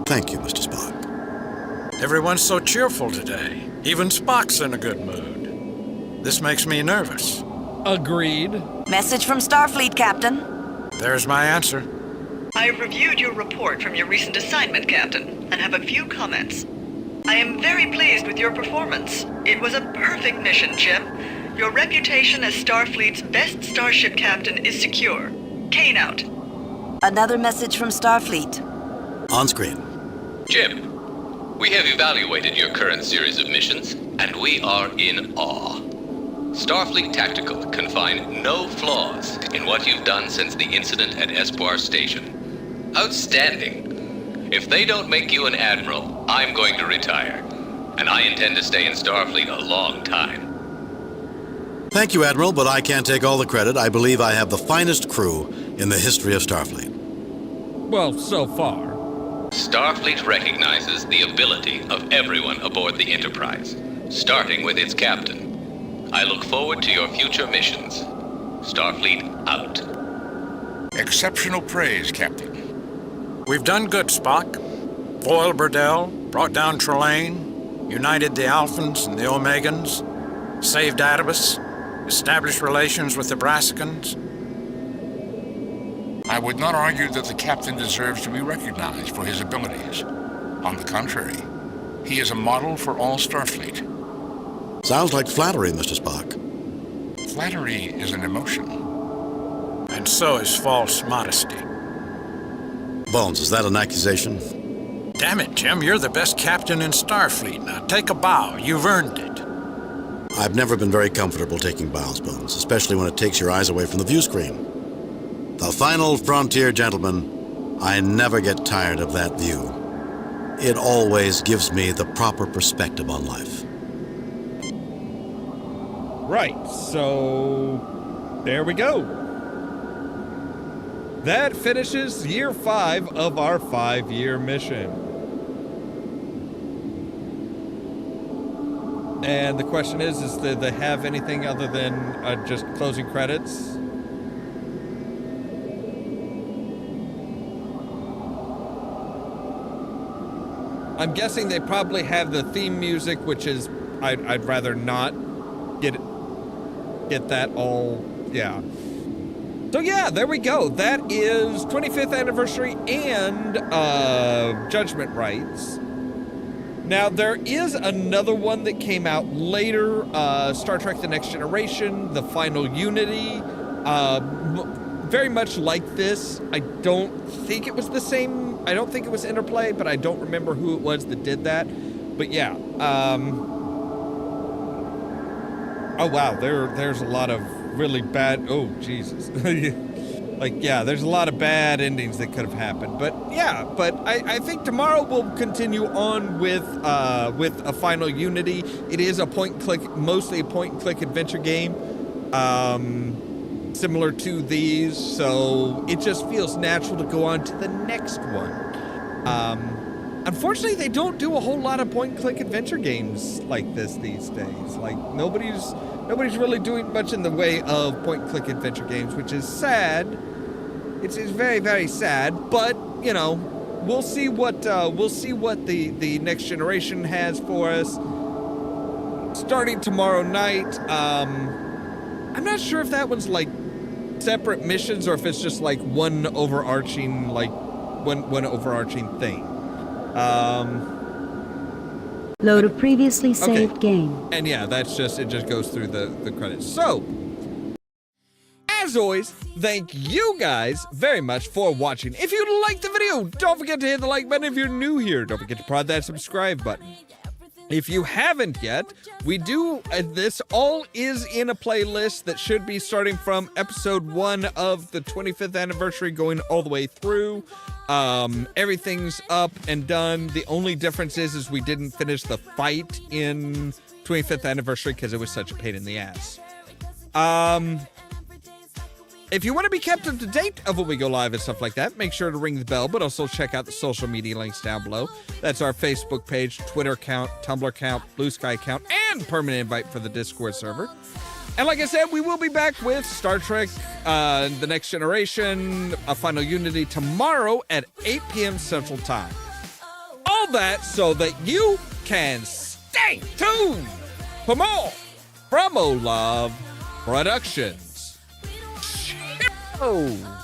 Thank you, Mr. Spock. Everyone's so cheerful today. Even Spock's in a good mood. This makes me nervous. Agreed. Message from Starfleet, Captain. There's my answer. I have reviewed your report from your recent assignment, Captain, and have a few comments. I am very pleased with your performance. It was a perfect mission, Jim. Your reputation as Starfleet's best starship captain is secure. Kane out. Another message from Starfleet. On screen. Jim, we have evaluated your current series of missions, and we are in awe. Starfleet Tactical can find no flaws in what you've done since the incident at Espoir Station. Outstanding. If they don't make you an admiral, I'm going to retire. And I intend to stay in Starfleet a long time. Thank you, Admiral, but I can't take all the credit. I believe I have the finest crew in the history of Starfleet. Well, so far. Starfleet recognizes the ability of everyone aboard the Enterprise, starting with its captain. I look forward to your future missions. Starfleet out. Exceptional praise, Captain. We've done good, Spock. Foiled Burdell, brought down Trelane, united the Alphans and the Omegans, saved Adibus, established relations with the Brassicans. I would not argue that the captain deserves to be recognized for his abilities. On the contrary, he is a model for all Starfleet. Sounds like flattery, Mr. Spock. Flattery is an emotion. And so is false modesty. Bones, is that an accusation? Damn it, Jim, you're the best captain in Starfleet. Now take a bow. You've earned it. I've never been very comfortable taking bows, Bones, especially when it takes your eyes away from the view screen. The final frontier, gentlemen. I never get tired of that view. It always gives me the proper perspective on life. Right, so there we go. That finishes year 5 of our 5-year mission. And the question is do they have anything other than just closing credits? I'm guessing they probably have the theme music, which is I'd rather not get that all, yeah. So yeah, there we go. That is 25th anniversary and Judgment Rites. Now there is another one that came out later, Star Trek: The Next Generation, The Final Unity. Very much like this. I don't think it was the same. I don't think it was Interplay, but I don't remember who it was that did that. But yeah. Oh wow, there's a lot of really bad. Oh Jesus. Like, yeah, there's a lot of bad endings that could have happened. But yeah, I think tomorrow we'll continue on with a Final Unity. It is a mostly a point-and-click adventure game. Similar to these, so it just feels natural to go on to the next one. Unfortunately, they don't do a whole lot of point-and-click adventure games like this these days. Like, nobody's really doing much in the way of point-and-click adventure games, which is sad. It's very, very sad, but, you know, we'll see what the next generation has for us. Starting tomorrow night, I'm not sure if that one's like separate missions or if it's just like one overarching thing. Load a previously saved game. And yeah, it just goes through the credits. So, as always, thank you guys very much for watching. If you liked the video, don't forget to hit the like button. If you're new here, don't forget to prod that subscribe button. If you haven't yet, we do, this all is in a playlist that should be starting from episode 1 of the 25th anniversary going all the way through. Everything's up and done. The only difference is we didn't finish the fight in 25th anniversary because it was such a pain in the ass. If you want to be kept up to date of when we go live and stuff like that, make sure to ring the bell, but also check out the social media links down below. That's our Facebook page, Twitter account, Tumblr account, Blue Sky account, and permanent invite for the Discord server. And like I said, we will be back with Star Trek, The Next Generation, A Final Unity tomorrow at 8 p.m. Central Time. All that so that you can stay tuned for more from Ollamh Productions. Cheerio!